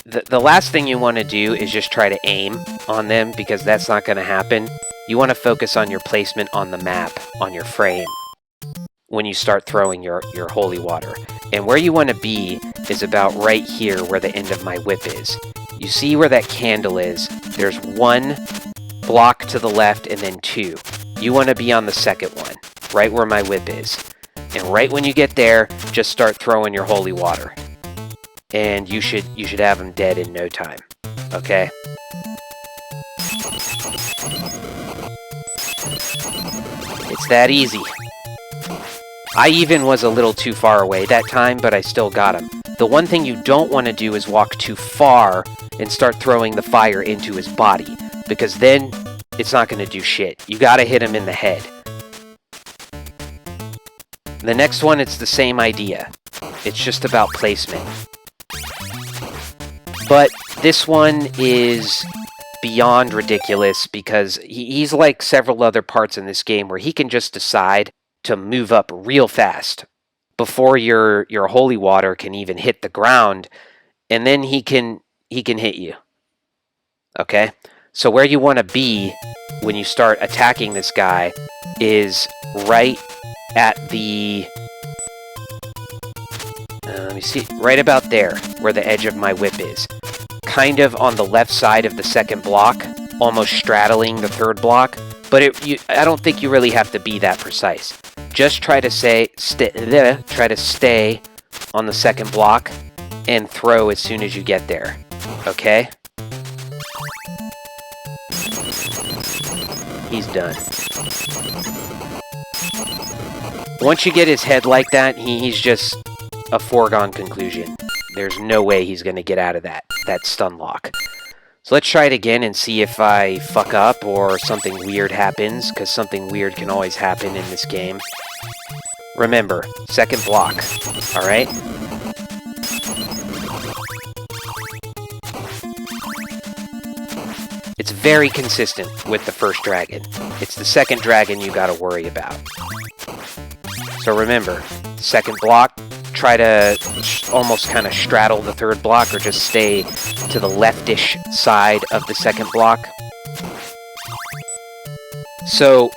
the last thing you want to do is just try to aim on them, because that's not going to happen. You want to focus on your placement on the map, on your frame, when you start throwing your holy water. And where you want to be is about right here where the end of my whip is. You see where that candle is? There's 1 block to the left and then 2. You want to be on the second one, right where my whip is. And right when you get there, just start throwing your holy water. And you should have them dead in no time. Okay? It's that easy. I even was a little too far away that time, but I still got him. The one thing you don't want to do is walk too far and start throwing the fire into his body, because then it's not going to do shit. You got to hit him in the head. The next one, it's the same idea. It's just about placement. But this one is beyond ridiculous, because he's like several other parts in this game where he can just decide to move up real fast before your holy water can even hit the ground, and then he can hit you. Okay? So where you want to be when you start attacking this guy is right at the let me see, right about there where the edge of my whip is. Kind of on the left side of the second block, almost straddling the third block, but I don't think you really have to be that precise. Just try to stay on the second block and throw as soon as you get there. Okay? He's done. Once you get his head like that, he's just a foregone conclusion. There's no way he's going to get out of that stun lock. So let's try it again and see if I fuck up or something weird happens, because something weird can always happen in this game. Remember, second block, alright? It's very consistent with the first dragon. It's the second dragon you gotta worry about. So remember, second block, try to almost kind of straddle the third block, or just stay to the leftish side of the second block. So,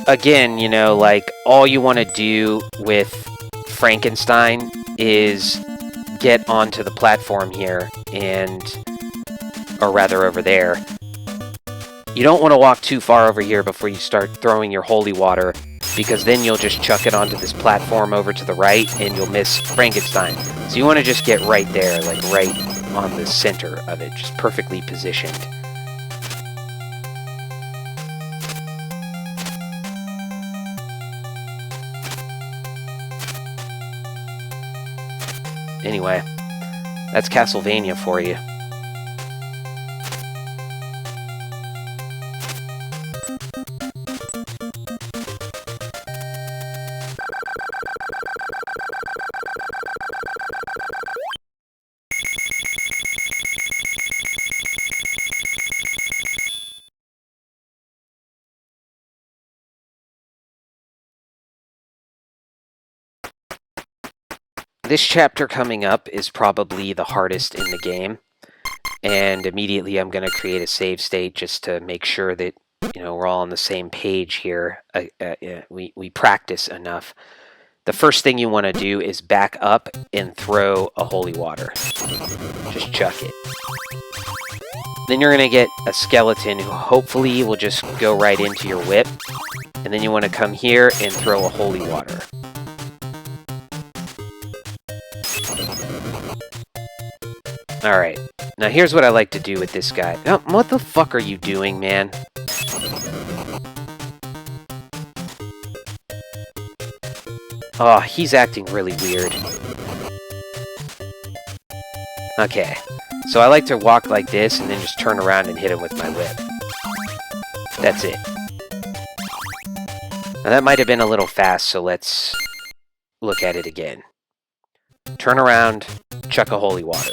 again, you know, like, all you want to do with Frankenstein is get onto the platform here, or rather over there. You don't want to walk too far over here before you start throwing your holy water, because then you'll just chuck it onto this platform over to the right, and you'll miss Frankenstein. So you want to just get right there, like right on the center of it, just perfectly positioned. Anyway, that's Castlevania for you. This chapter coming up is probably the hardest in the game, and immediately I'm going to create a save state just to make sure that, you know, we're all on the same page here. We practice enough. The first thing you want to do is back up and throw a holy water. Just chuck it. Then you're going to get a skeleton who hopefully will just go right into your whip, and then you want to come here and throw a holy water. Alright, now here's what I like to do with this guy. Oh, what the fuck are you doing, man? Oh, he's acting really weird. Okay, so I like to walk like this and then just turn around and hit him with my whip. That's it. Now that might have been a little fast, so let's look at it again. Turn around, chuck a holy water.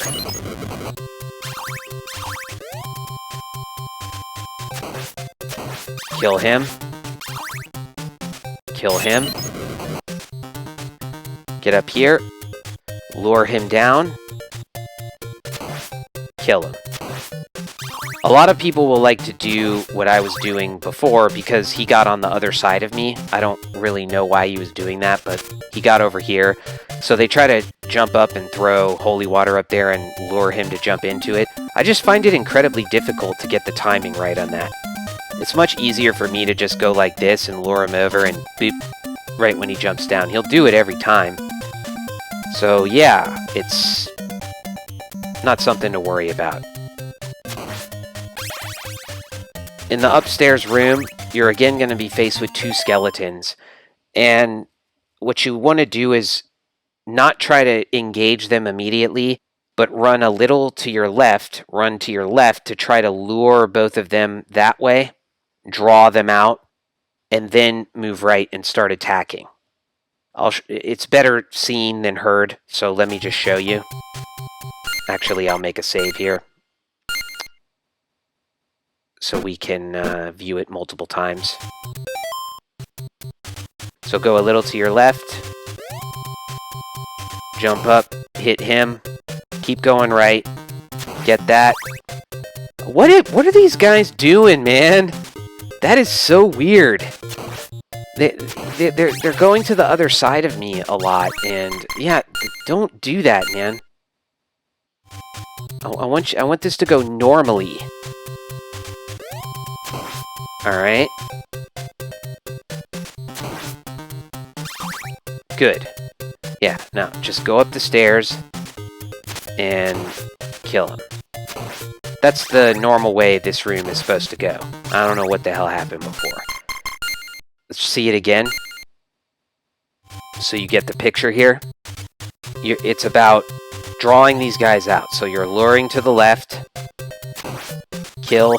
Kill him. Kill him. Get up here. Lure him down. Kill him. A lot of people will like to do what I was doing before because he got on the other side of me. I don't really know why he was doing that, but he got over here. So they try to jump up and throw holy water up there and lure him to jump into it. I just find it incredibly difficult to get the timing right on that. It's much easier for me to just go like this and lure him over and boop right when he jumps down. He'll do it every time. So yeah, it's not something to worry about. In the upstairs room, you're again going to be faced with two skeletons. And what you want to do is not try to engage them immediately, but run a little to your left, run to your left to try to lure both of them that way, draw them out, and then move right and start attacking. It's better seen than heard, so let me just show you. Actually, I'll make a save here, so we can view it multiple times. So go a little to your left, jump up, hit him, keep going right, get that. What are these guys doing, man? That is so weird. They're going to the other side of me a lot, and yeah, don't do that, man. I want this to go normally. Alright. Good. Yeah, now, just go up the stairs and kill him. That's the normal way this room is supposed to go. I don't know what the hell happened before. Let's see it again. So you get the picture here. It's about drawing these guys out. So you're luring to the left. Kill.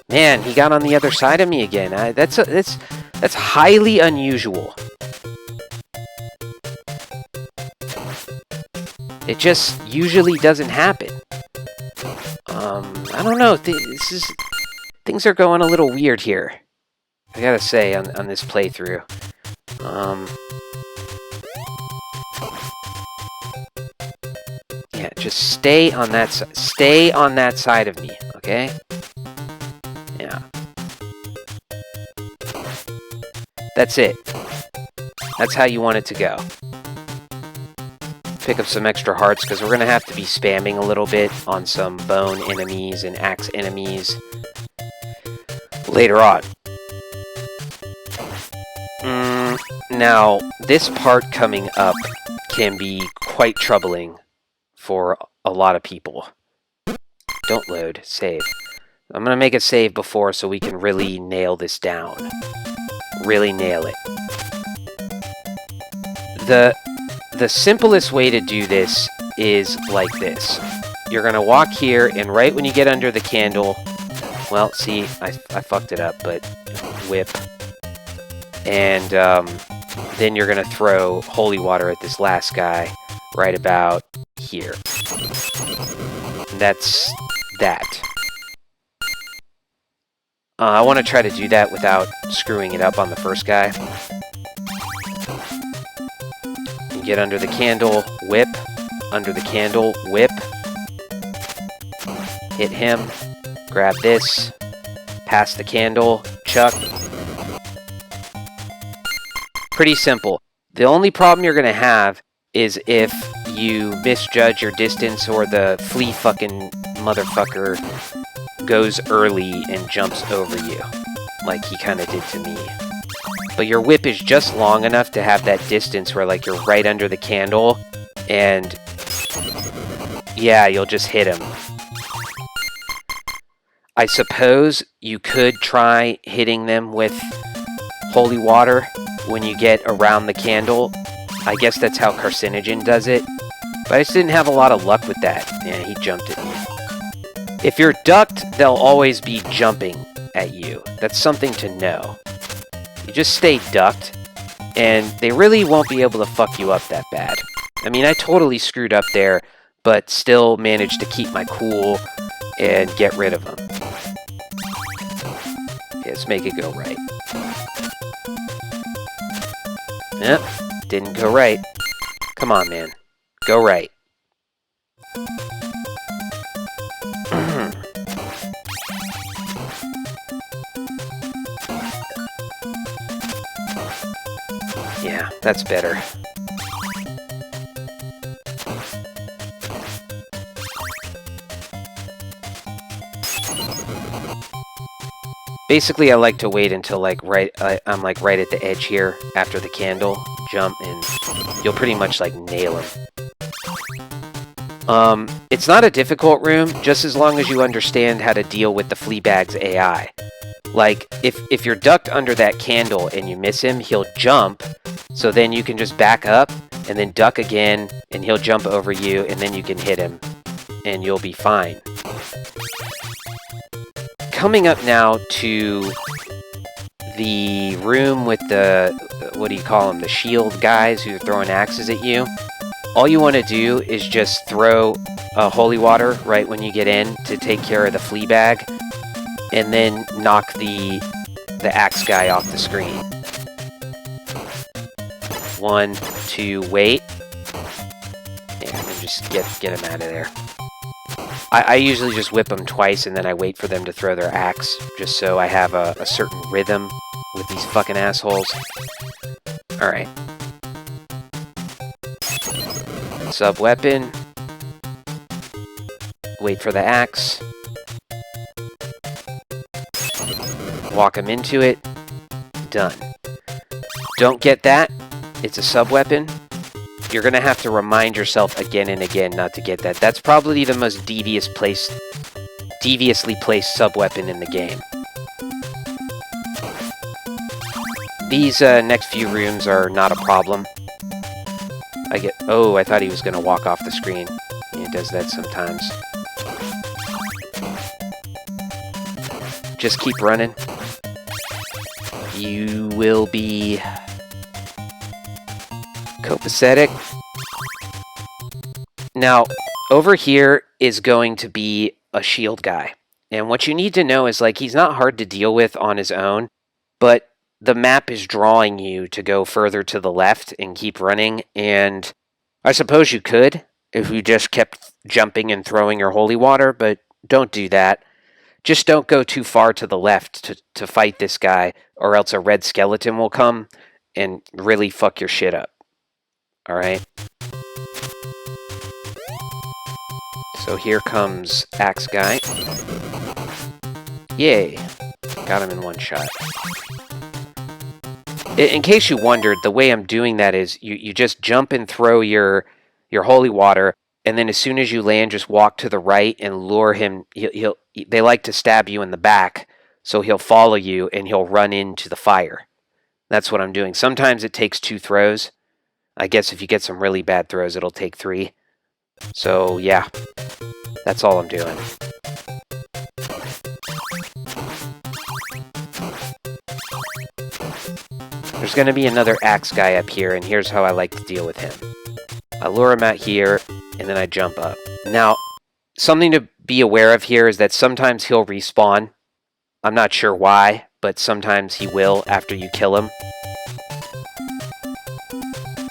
Man, he got on the other side of me again. That's highly unusual. It just usually doesn't happen. I don't know. Things are going a little weird here, I gotta say, on this playthrough. Yeah, just stay on that side. Stay on that side of me, okay? Yeah. That's it. That's how you want it to go. Pick up some extra hearts, because we're going to have to be spamming a little bit on some bone enemies and axe enemies later on. Now, this part coming up can be quite troubling for a lot of people. Don't load. Save. I'm going to make a save before so we can really nail this down. Really nail it. The simplest way to do this is like this. You're going to walk here, and right when you get under the candle... Well, see, I fucked it up, but... Whip. And then you're going to throw holy water at this last guy right about here. And that's that. I want to try to do that without screwing it up on the first guy. Get under the candle, whip. Under the candle, whip. Hit him. Grab this. Pass the candle. Chuck. Pretty simple. The only problem you're going to have is if you misjudge your distance or the flea fucking motherfucker goes early and jumps over you. Like he kind of did to me. But your whip is just long enough to have that distance where, like, you're right under the candle, and yeah, you'll just hit him. I suppose you could try hitting them with holy water when you get around the candle. I guess that's how Carcinogen does it. But I just didn't have a lot of luck with that. Yeah, he jumped at me. If you're ducked, they'll always be jumping at you. That's something to know. You just stay ducked, and they really won't be able to fuck you up that bad. I mean, I totally screwed up there, but still managed to keep my cool and get rid of them. Okay, let's make it go right. Yep, didn't go right. Come on, man. Go right. Yeah, that's better. Basically, I like to wait until like I'm like right at the edge here after the candle, jump, and you'll pretty much like nail him. It's not a difficult room, just as long as you understand how to deal with the Fleabag's AI. Like, if you're ducked under that candle and you miss him, he'll jump, so then you can just back up, and then duck again, and he'll jump over you, and then you can hit him, and you'll be fine. Coming up now to the room with the, what do you call them, the shield guys who are throwing axes at you. All you want to do is just throw holy water right when you get in to take care of the Fleabag, and then knock the axe guy off the screen. 1, 2, wait. And then just get him out of there. I usually just whip them twice and then I wait for them to throw their axe, just so I have a certain rhythm with these fucking assholes. Alright. Sub-weapon. Wait for the axe. Walk him into it. Done. Don't get that. It's a sub-weapon. You're going to have to remind yourself again and again not to get that. That's probably the most deviously placed sub-weapon in the game. These next few rooms are not a problem. Oh, I thought he was going to walk off the screen. He does that sometimes. Just keep running. You will be copacetic. Now, over here is going to be a shield guy. And what you need to know is, like, he's not hard to deal with on his own, but the map is drawing you to go further to the left and keep running. And I suppose you could if you just kept jumping and throwing your holy water, but don't do that. Just don't go too far to the left to fight this guy, or else a red skeleton will come and really fuck your shit up. Alright? So here comes Axe Guy. Yay! Got him in one shot. In case you wondered, the way I'm doing that is you just jump and throw your holy water, and then as soon as you land, just walk to the right and lure him. They like to stab you in the back, so he'll follow you and he'll run into the fire. That's what I'm doing. Sometimes it takes 2 throws. I guess if you get some really bad throws, it'll take 3. So, yeah. That's all I'm doing. There's going to be another axe guy up here, and here's how I like to deal with him. I lure him out here, and then I jump up. Now, something to be aware of here is that sometimes he'll respawn. I'm not sure why, but sometimes he will after you kill him.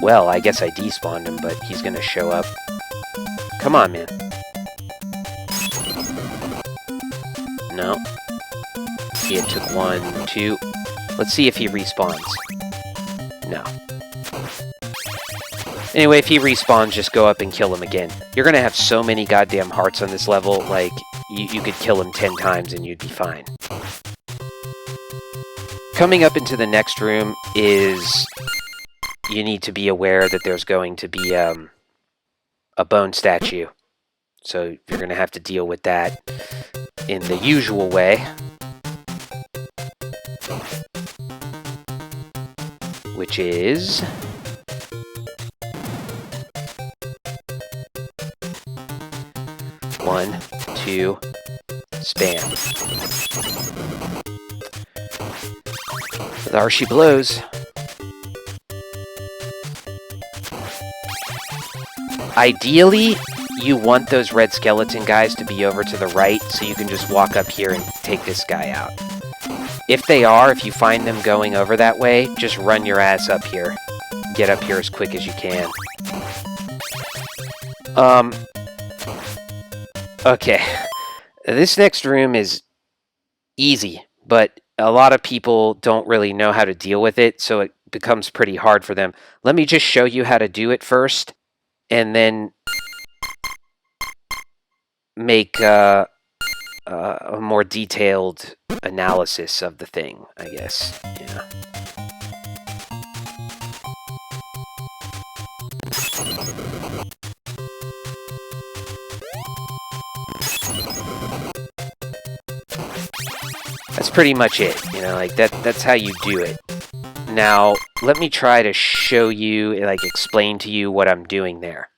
Well, I guess I despawned him, but he's going to show up. Come on, man. No. See, it took 1, 2. Let's see if he respawns. No. Anyway, if he respawns, just go up and kill him again. You're going to have so many goddamn hearts on this level, like, you could kill him 10 times and you'd be fine. Coming up into the next room is... You need to be aware that there's going to be a bone statue. So you're going to have to deal with that in the usual way. Which is... 1, 2, spam. There she blows. Ideally, you want those red skeleton guys to be over to the right, so you can just walk up here and take this guy out. If they are, if you find them going over that way, just run your ass up here. Get up here as quick as you can. Okay. This next room is easy, but a lot of people don't really know how to deal with it, so it becomes pretty hard for them. Let me just show you how to do it first, and then make a more detailed analysis of the thing, I guess. Yeah. That's pretty much it, you know, like that's how you do it. Now, let me try to show you, like explain to you what I'm doing there.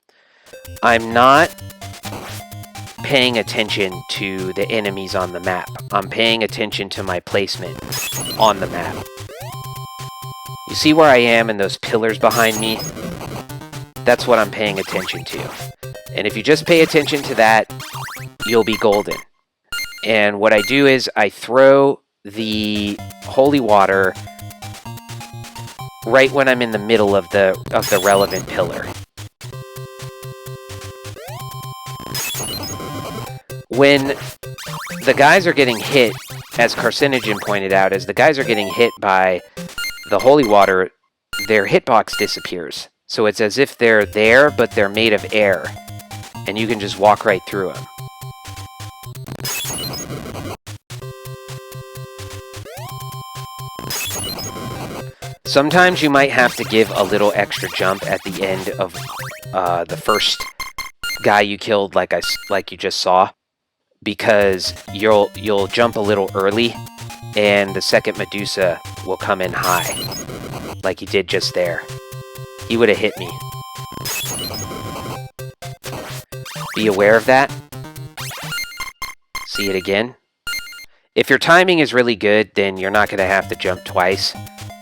I'm not paying attention to the enemies on the map. I'm paying attention to my placement on the map. You see where I am and those pillars behind me? That's what I'm paying attention to. And if you just pay attention to that, you'll be golden. And what I do is I throw the holy water right when I'm in the middle of the relevant pillar. When the guys are getting hit, as Carcinogen pointed out, as the guys are getting hit by the holy water, their hitbox disappears. So it's as if they're there, but they're made of air. And you can just walk right through them. Sometimes you might have to give a little extra jump at the end of the first guy you killed, like you just saw, because you'll jump a little early, and the second Medusa will come in high, like he did just there. He would have hit me. Be aware of that. See it again. If your timing is really good, then you're not going to have to jump twice.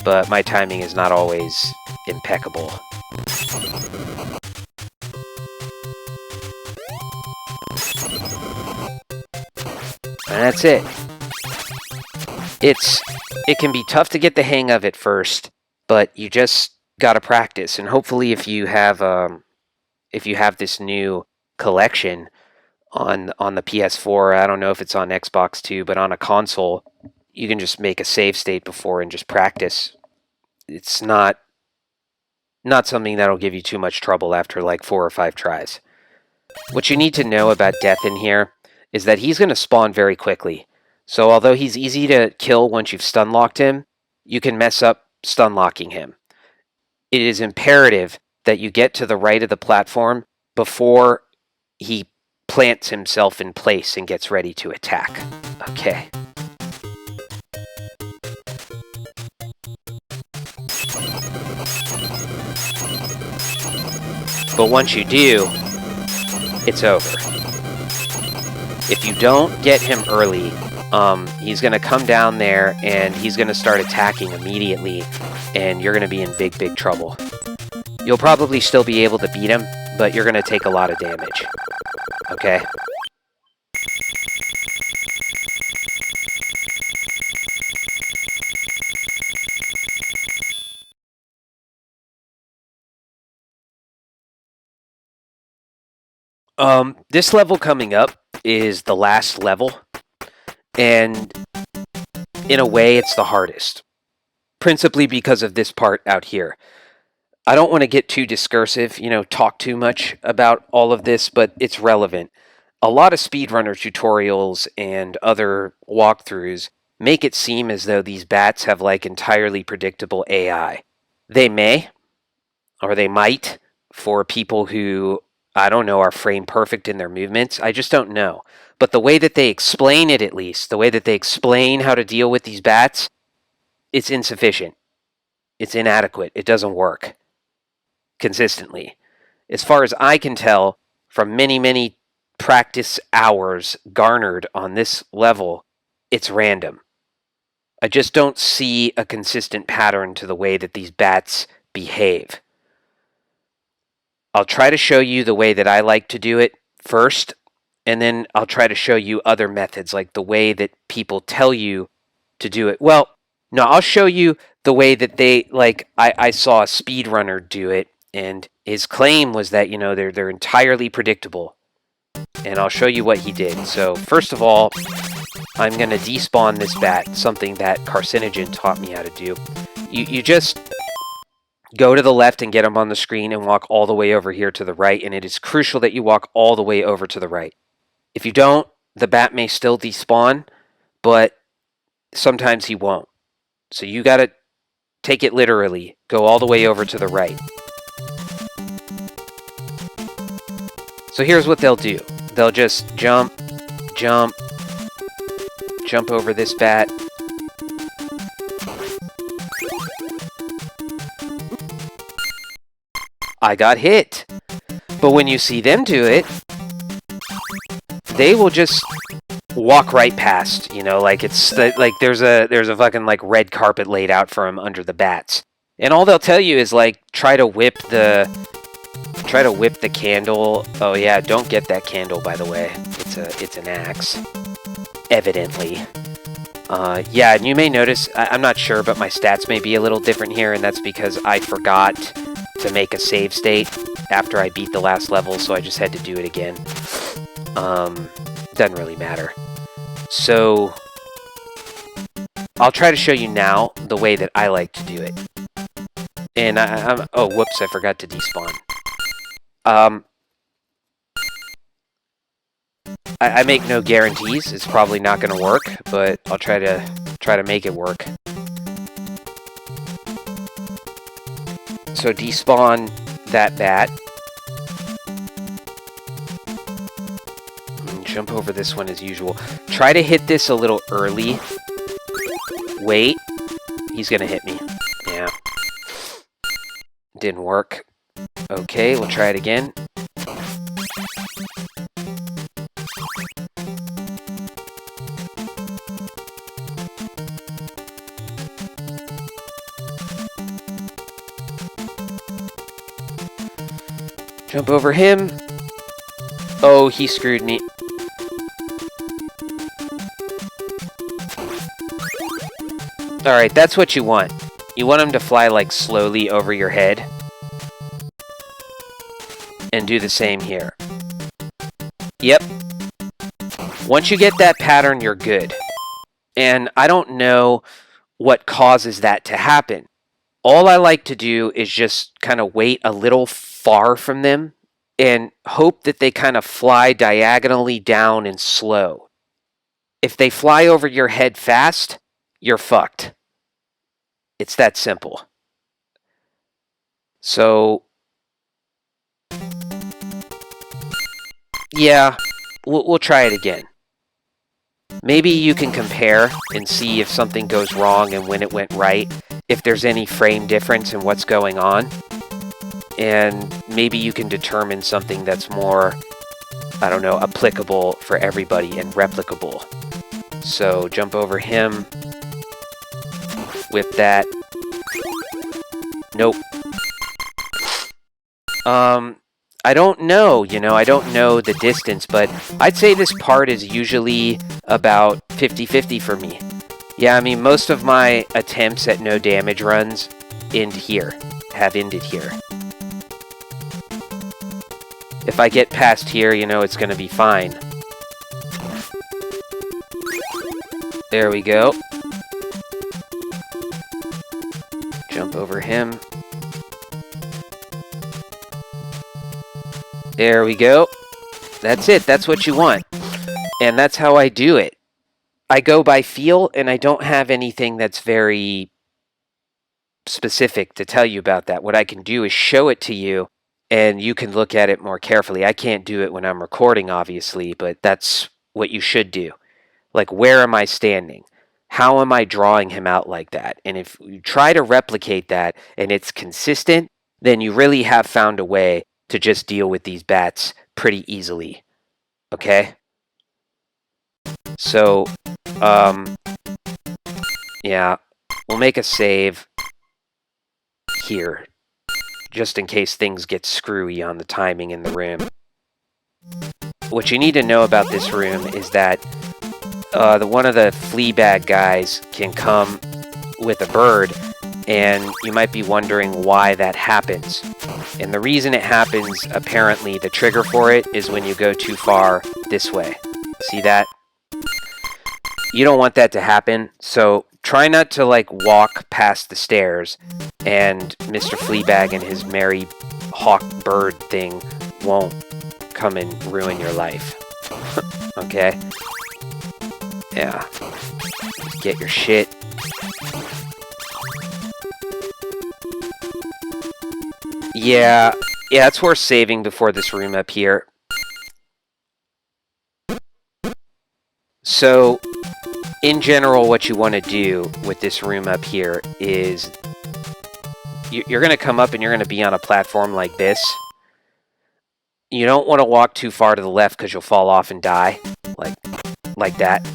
But my timing is not always impeccable. And that's it. It can be tough to get the hang of it first, but you just gotta practice. And hopefully, if you have this new collection on the PS4, I don't know if it's on Xbox too, but on a console, you can just make a save state before and just practice. It's not something that'll give you too much trouble after like 4 or 5 tries. What you need to know about Death in here is that he's going to spawn very quickly. So although he's easy to kill once you've stun locked him, you can mess up stun locking him. It is imperative that you get to the right of the platform before he plants himself in place and gets ready to attack. Okay. But once you do, it's over. If you don't get him early, he's going to come down there and he's going to start attacking immediately, and you're going to be in big, big trouble. You'll probably still be able to beat him, but you're going to take a lot of damage. Okay? This level coming up is the last level, and in a way it's the hardest, principally because of this part out here. I don't want to get too discursive, talk too much about all of this, but it's relevant. A lot of speedrunner tutorials and other walkthroughs make it seem as though these bats have like entirely predictable AI. They may, or they might, for people who, I don't know, are frame perfect in their movements. I just don't know. But the way that they explain it, at least, the way that they explain how to deal with these bats, it's insufficient. It's inadequate. It doesn't work consistently. As far as I can tell, from many, many practice hours garnered on this level, it's random. I just don't see a consistent pattern to the way that these bats behave. I'll try to show you the way that I like to do it first, and then I'll try to show you other methods, like the way that people tell you to do it. Well, no, I'll show you the way that they, like, I saw a speedrunner do it, and his claim was that, they're entirely predictable. And I'll show you what he did. So, first of all, I'm going to despawn this bat, something that Carcinogen taught me how to do. You just go to the left and get him on the screen and walk all the way over here to the right, and it is crucial that you walk all the way over to the right. If you don't, the bat may still despawn, but sometimes he won't. So you got to take it literally. Go all the way over to the right. So here's what they'll do. They'll just jump over this bat. I got hit. But when you see them do it, they will just walk right past, like it's like there's a fucking like red carpet laid out for them under the bats. And all they'll tell you is like try to whip the candle. Oh yeah, don't get that candle, by the way. It's an axe. Evidently. Yeah, and you may notice, I'm not sure, but my stats may be a little different here, and that's because I forgot to make a save state after I beat the last level, so I just had to do it again. Doesn't really matter. So, I'll try to show you now the way that I like to do it. And oh, whoops, I forgot to despawn. I make no guarantees. It's probably not going to work, but I'll try to make it work. So despawn that bat. And jump over this one as usual. Try to hit this a little early. Wait. He's going to hit me. Yeah. Didn't work. Okay, we'll try it again. Jump over him. Oh, he screwed me. Alright, that's what you want. You want him to fly, like, slowly over your head. And do the same here. Yep. Once you get that pattern, you're good. And I don't know what causes that to happen. All I like to do is just kind of wait a little far from them and hope that they kind of fly diagonally down and slow. If they fly over your head fast, you're fucked. It's that simple. So, yeah, we'll try it again. Maybe you can compare and see if something goes wrong and when it went right, if there's any frame difference in what's going on. And maybe you can determine something that's more, I don't know, applicable for everybody and replicable. So jump over him. Whip that. Nope. I don't know, I don't know the distance, but I'd say this part is usually about 50-50 for me. Yeah, I mean, most of my attempts at no damage runs have ended here. If I get past here, it's going to be fine. There we go. Jump over him. There we go. That's it. That's what you want. And that's how I do it. I go by feel, and I don't have anything that's very specific to tell you about that. What I can do is show it to you, and you can look at it more carefully. I can't do it when I'm recording, obviously, but that's what you should do. Like, where am I standing? How am I drawing him out like that? And if you try to replicate that, and it's consistent, then you really have found a way to just deal with these bats pretty easily. Okay? So, yeah, we'll make a save here. just in case things get screwy on the timing in the room. What you need to know about this room is that one of the Fleabag guys can come with a bird, and you might be wondering why that happens. And the reason it happens, apparently, the trigger for it is when you go too far this way. See that? You don't want that to happen, so try not to, like, walk past the stairs, and Mr. Fleabag and his merry hawk bird thing won't come and ruin your life. Okay? Yeah. Get your shit. Yeah, it's worth saving before this room up here. So, in general, what you want to do with this room up here is you're going to come up and you're going to be on a platform like this. You don't want to walk too far to the left because you'll fall off and die, like that.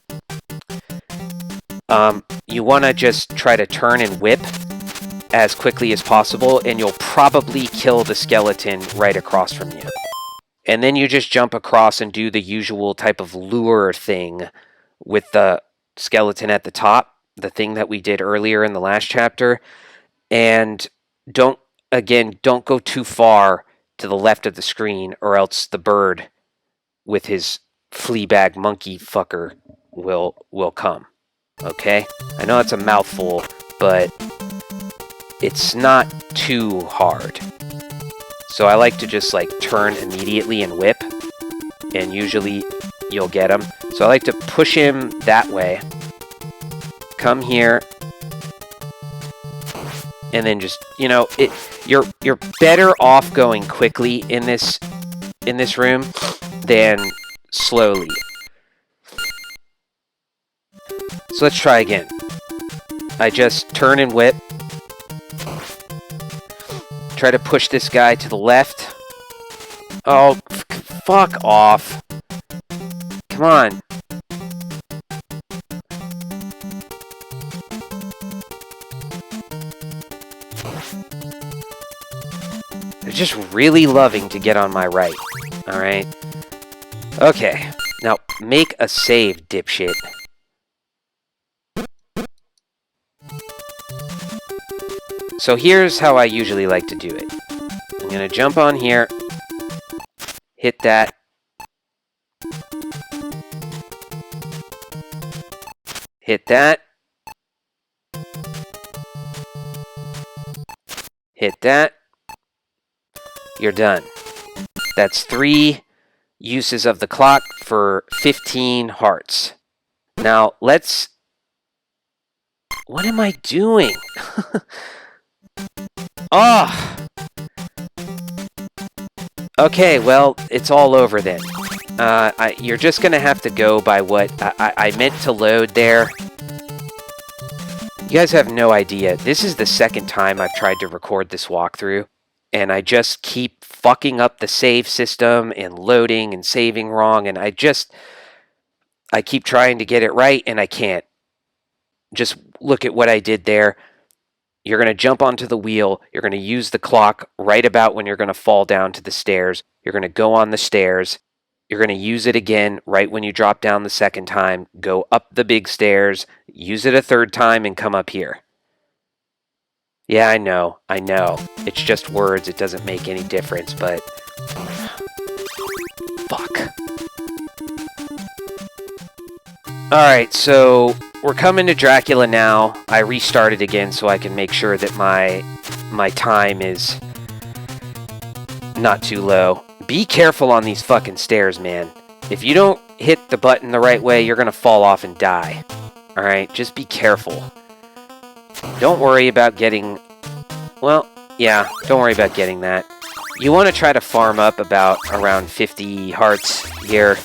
You want to just try to turn and whip as quickly as possible, and you'll probably kill the skeleton right across from you. And then you just jump across and do the usual type of lure thing with the skeleton at the top, the thing that we did earlier in the last chapter. And don't go too far to the left of the screen, or else the bird with his Fleabag monkey fucker will come. Okay? I know it's a mouthful, but it's not too hard. So I like to just like turn immediately and whip, and usually you'll get him. So I like to push him that way, come here, and then just, you know, you're better off going quickly in this room than slowly. So let's try again. I just turn and whip. Try to push this guy to the left. Oh, fuck off. Come on. They're just really loving to get on my right. Alright? Okay. Now, make a save, dipshit. So here's how I usually like to do it. I'm going to jump on here, hit that, hit that, hit that, you're done. That's 3 uses of the clock for 15 hearts. Now, let's... What am I doing? Oh! Okay, well, it's all over then. You're just gonna have to go by what I meant to load there. You guys have no idea. This is the second time I've tried to record this walkthrough, and I just keep fucking up the save system and loading and saving wrong, and I keep trying to get it right, and I can't. Just look at what I did there. You're going to jump onto the wheel. You're going to use the clock right about when you're going to fall down to the stairs. You're going to go on the stairs. You're going to use it again right when you drop down the second time. Go up the big stairs. Use it a third time and come up here. Yeah, I know. It's just words. It doesn't make any difference, but... Fuck. Alright, so... We're coming to Dracula now. I restarted again so I can make sure that my time is not too low. Be careful on these fucking stairs, man. If you don't hit the button the right way, you're gonna fall off and die. Alright, just be careful. Don't worry about getting... Well, yeah, don't worry about getting that. You want to try to farm up about around 50 hearts here.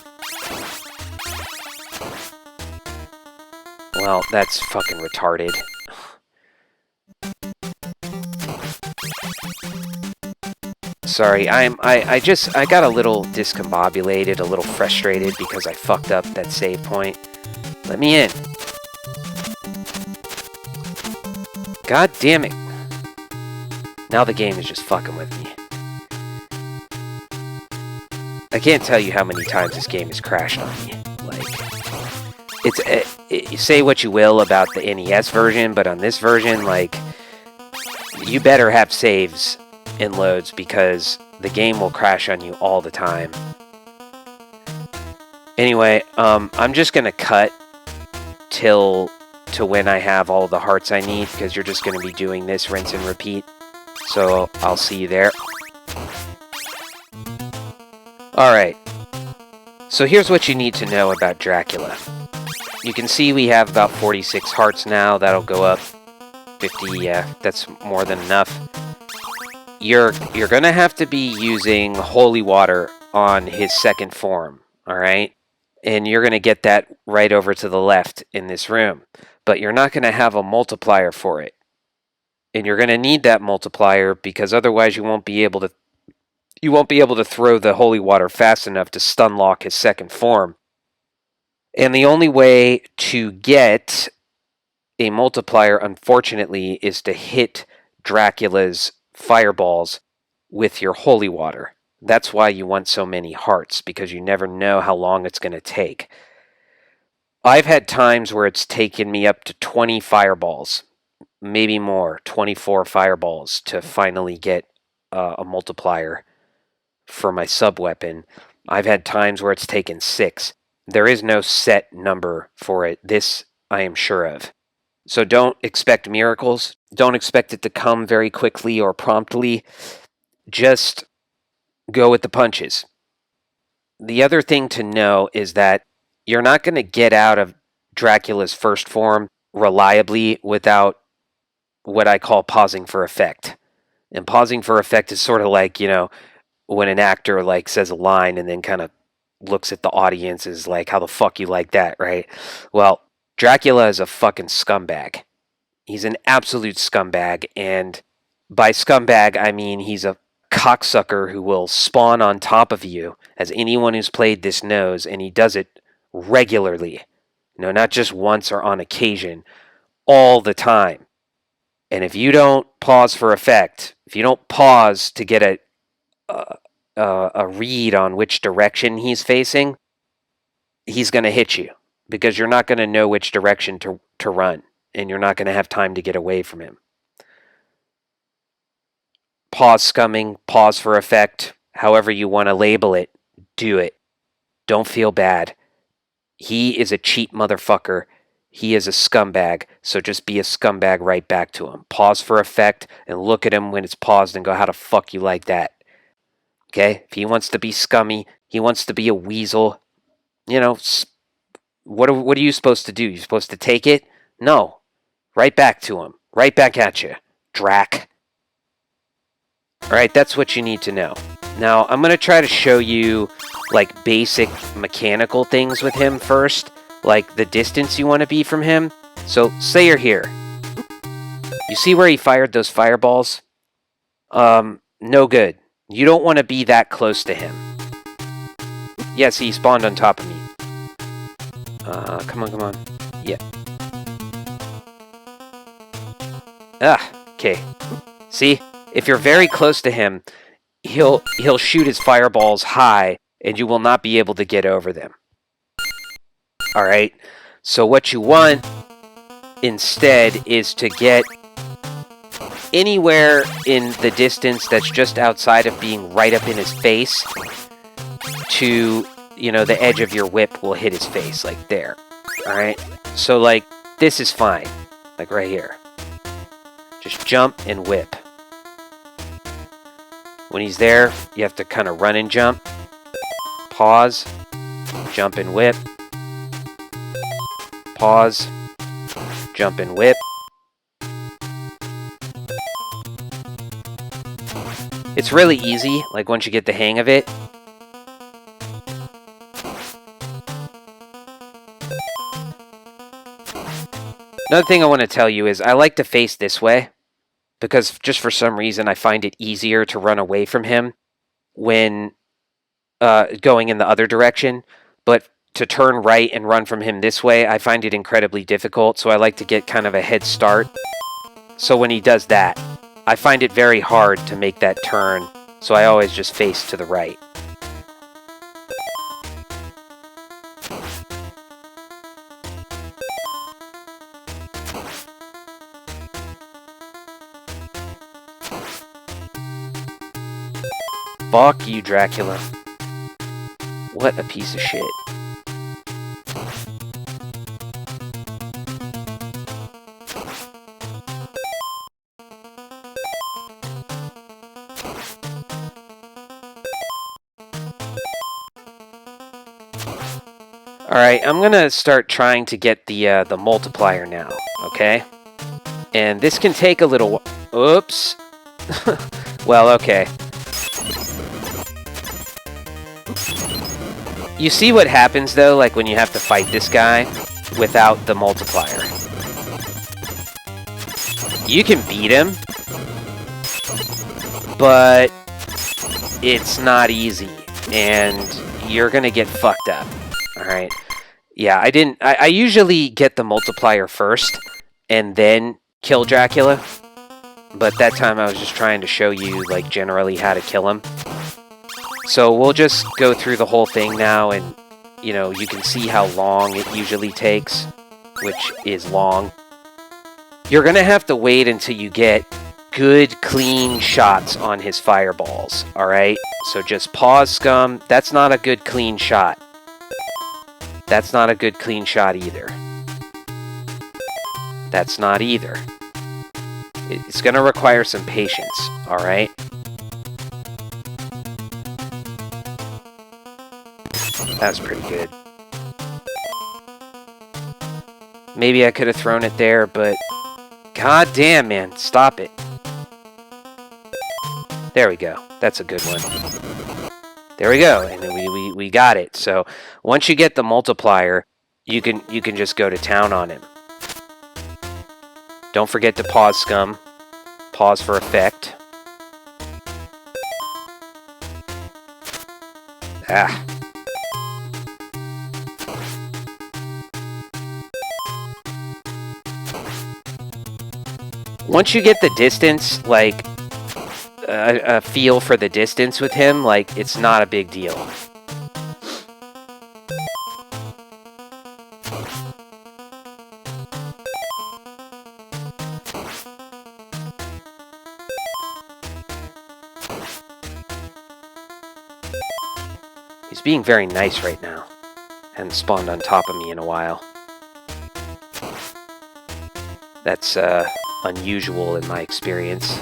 Well, that's fucking retarded. Sorry, I got a little discombobulated, a little frustrated because I fucked up that save point. Let me in. God damn it. Now the game is just fucking with me. I can't tell you how many times this game has crashed on me. Like, say what you will about the NES version, but on this version, like, you better have saves and loads because the game will crash on you all the time. Anyway, I'm just gonna cut to when I have all the hearts I need, because you're just gonna be doing this rinse and repeat. So I'll see you there. Alright, so here's what you need to know about Dracula. You can see we have about 46 hearts now. That'll go up 50, yeah, that's more than enough. You're gonna have to be using holy water on his second form, alright? And you're gonna get that right over to the left in this room. But you're not gonna have a multiplier for it. And you're gonna need that multiplier because otherwise you won't be able to throw the holy water fast enough to stun lock his second form. And the only way to get a multiplier, unfortunately, is to hit Dracula's fireballs with your holy water. That's why you want so many hearts, because you never know how long it's going to take. I've had times where it's taken me up to 20 fireballs, maybe more, 24 fireballs to finally get a multiplier for my sub-weapon. I've had times where it's taken 6. There is no set number for it. This I am sure of. So don't expect miracles. Don't expect it to come very quickly or promptly. Just go with the punches. The other thing to know is that you're not going to get out of Dracula's first form reliably without what I call pausing for effect. And pausing for effect is sort of like, you know, when an actor like says a line and then kind of looks at the audience is like, how the fuck you like that, right? Well, Dracula is a fucking scumbag. He's an absolute scumbag, and by scumbag I mean he's a cocksucker who will spawn on top of you, as anyone who's played this knows, and he does it regularly. No, not just once or on occasion, all the time. And if you don't pause for effect, if you don't pause to get a read on which direction he's facing, he's going to hit you, because you're not going to know which direction to run, and you're not going to have time to get away from him. Pause scumming, pause for effect, however you want to label it, do it. Don't feel bad. He is a cheap motherfucker. He is a scumbag, so just be a scumbag right back to him. Pause for effect and look at him when it's paused and go, how the fuck you like that? Okay? If he wants to be scummy, he wants to be a weasel, you know, what are you supposed to do? You're supposed to take it? No. Right back to him. Right back at you. Drac. Alright, that's what you need to know. Now, I'm going to try to show you, like, basic mechanical things with him first. Like, the distance you want to be from him. So, say you're here. You see where he fired those fireballs? No good. You don't want to be that close to him. Yes, he spawned on top of me. Come on. Yeah. Okay. See? If you're very close to him, he'll shoot his fireballs high, and you will not be able to get over them. Alright? So what you want, instead, is to get anywhere in the distance that's just outside of being right up in his face to, you know, the edge of your whip will hit his face, like there. Alright? So, like, this is fine. Like, right here. Just jump and whip. When he's there, you have to kind of run and jump. Pause. Jump and whip. Pause. Jump and whip. It's really easy, like, once you get the hang of it. Another thing I want to tell you is I like to face this way, because just for some reason I find it easier to run away from him when going in the other direction. But to turn right and run from him this way, I find it incredibly difficult, so I like to get kind of a head start. So when he does that, I find it very hard to make that turn, so I always just face to the right. Fuck you, Dracula. What a piece of shit. Alright, I'm gonna start trying to get the multiplier now, okay? And this can take a little oops. Well, okay. You see what happens, though, like when you have to fight this guy without the multiplier. You can beat him, but it's not easy, and you're gonna get fucked up. Alright. Yeah, I usually get the multiplier first, and then kill Dracula. But that time I was just trying to show you, like, generally how to kill him. So we'll just go through the whole thing now, and, you know, you can see how long it usually takes, which is long. You're gonna have to wait until you get good, clean shots on his fireballs, alright? So just pause, scum. That's not a good, clean shot. That's not a good, clean shot either. That's not either. It's gonna require some patience, alright? That was pretty good. Maybe I could have thrown it there, but... God damn, man. Stop it. There we go. That's a good one. There we go. And then we got it. So, once you get the multiplier, you can just go to town on him. Don't forget to pause, scum. Pause for effect. Ah. Once you get the distance, like, a feel for the distance with him, like, it's not a big deal. He's being very nice right now. Hadn't spawned on top of me in a while. That's, unusual in my experience.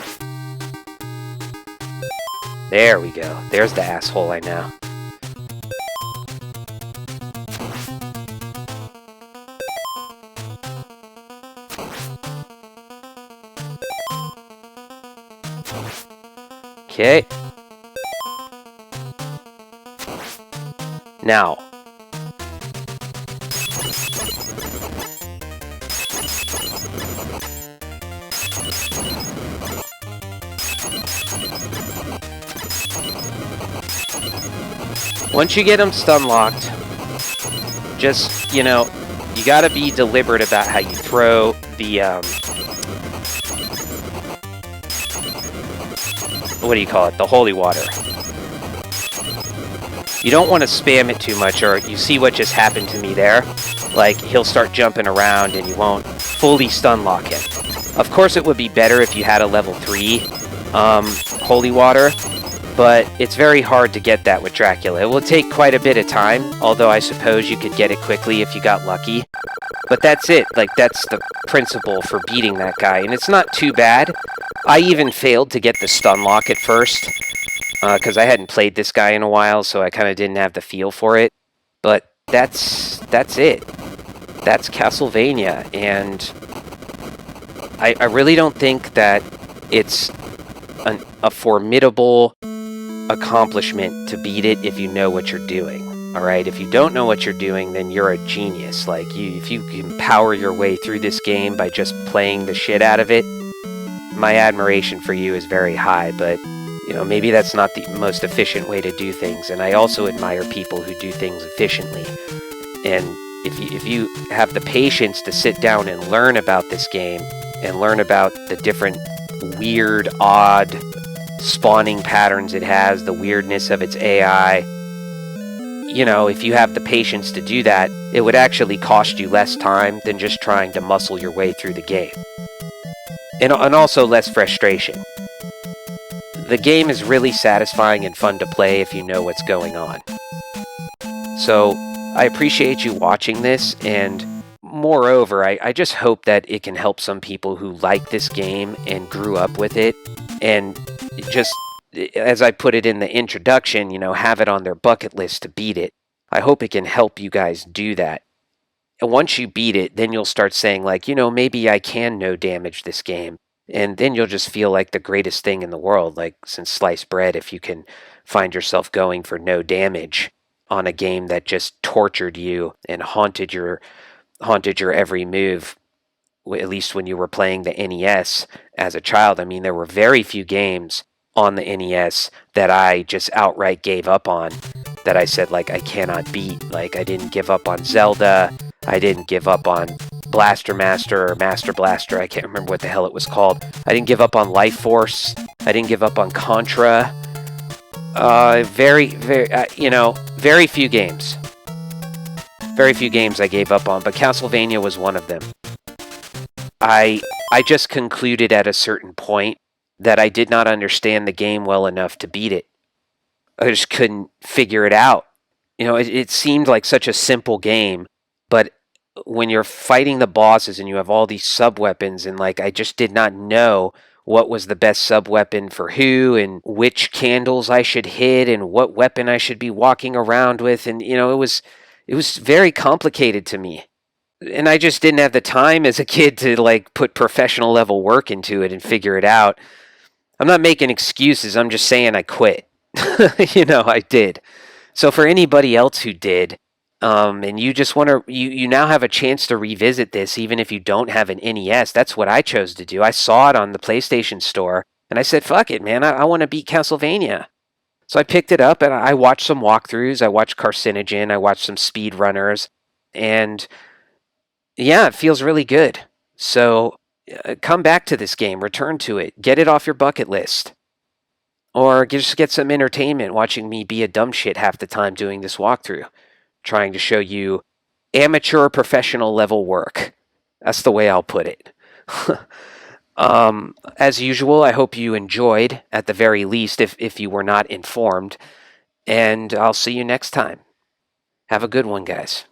There we go. There's the asshole I know. Okay. Now. Once you get him stun locked, just, you know, you gotta be deliberate about how you throw the, what do you call it? The holy water. You don't want to spam it too much, or you see what just happened to me there. Like, he'll start jumping around and you won't fully stun lock him. Of course, it would be better if you had a level 3 holy water, but it's very hard to get that with Dracula. It will take quite a bit of time, although I suppose you could get it quickly if you got lucky. But that's it. Like, that's the principle for beating that guy, and it's not too bad. I even failed to get the stun lock at first, because I hadn't played this guy in a while, so I kind of didn't have the feel for it. But that's it. That's Castlevania, and I really don't think that it's a formidable accomplishment to beat it if you know what you're doing. Alright, if you don't know what you're doing, then you're a genius. Like, if you can power your way through this game by just playing the shit out of it, my admiration for you is very high, but, you know, maybe that's not the most efficient way to do things, and I also admire people who do things efficiently. And if you have the patience to sit down and learn about this game, and learn about the different weird, odd spawning patterns it has, the weirdness of its AI. You know, if you have the patience to do that, it would actually cost you less time than just trying to muscle your way through the game. And also less frustration. The game is really satisfying and fun to play if you know what's going on. So, I appreciate you watching this, and moreover, I just hope that it can help some people who like this game and grew up with it, and just, as I put it in the introduction, you know, have it on their bucket list to beat it. I hope it can help you guys do that. And once you beat it, then you'll start saying, like, you know, maybe I can no damage this game. And then you'll just feel like the greatest thing in the world, like since sliced bread, if you can find yourself going for no damage on a game that just tortured you and haunted your every move, at least when you were playing the NES as a child. I mean, there were very few games on the NES that I just outright gave up on, that I said, like, I cannot beat. Like, I didn't give up on Zelda. I didn't give up on Blaster Master or Master Blaster. I can't remember what the hell it was called. I didn't give up on Life Force. I didn't give up on Contra. Very few games. Very few games I gave up on, but Castlevania was one of them. I just concluded at a certain point that I did not understand the game well enough to beat it. I just couldn't figure it out. You know, it seemed like such a simple game, but when you're fighting the bosses and you have all these sub-weapons, and like, I just did not know what was the best sub-weapon for who, and which candles I should hit, and what weapon I should be walking around with, and you know, it was very complicated to me. And I just didn't have the time as a kid to like put professional level work into it and figure it out. I'm not making excuses, I'm just saying I quit. You know, I did. So for anybody else who did, and you just want to, you now have a chance to revisit this, even if you don't have an NES. That's what I chose to do. I saw it on the PlayStation Store, and I said, fuck it, man, I want to beat Castlevania. So I picked it up, and I watched some walkthroughs. I watched Carcinogen. I watched some speedrunners, and yeah, it feels really good. So come back to this game, return to it, get it off your bucket list. Or just get some entertainment watching me be a dumb shit half the time doing this walkthrough, trying to show you amateur professional level work. That's the way I'll put it. As usual, I hope you enjoyed, at the very least, if you were not informed. And I'll see you next time. Have a good one, guys.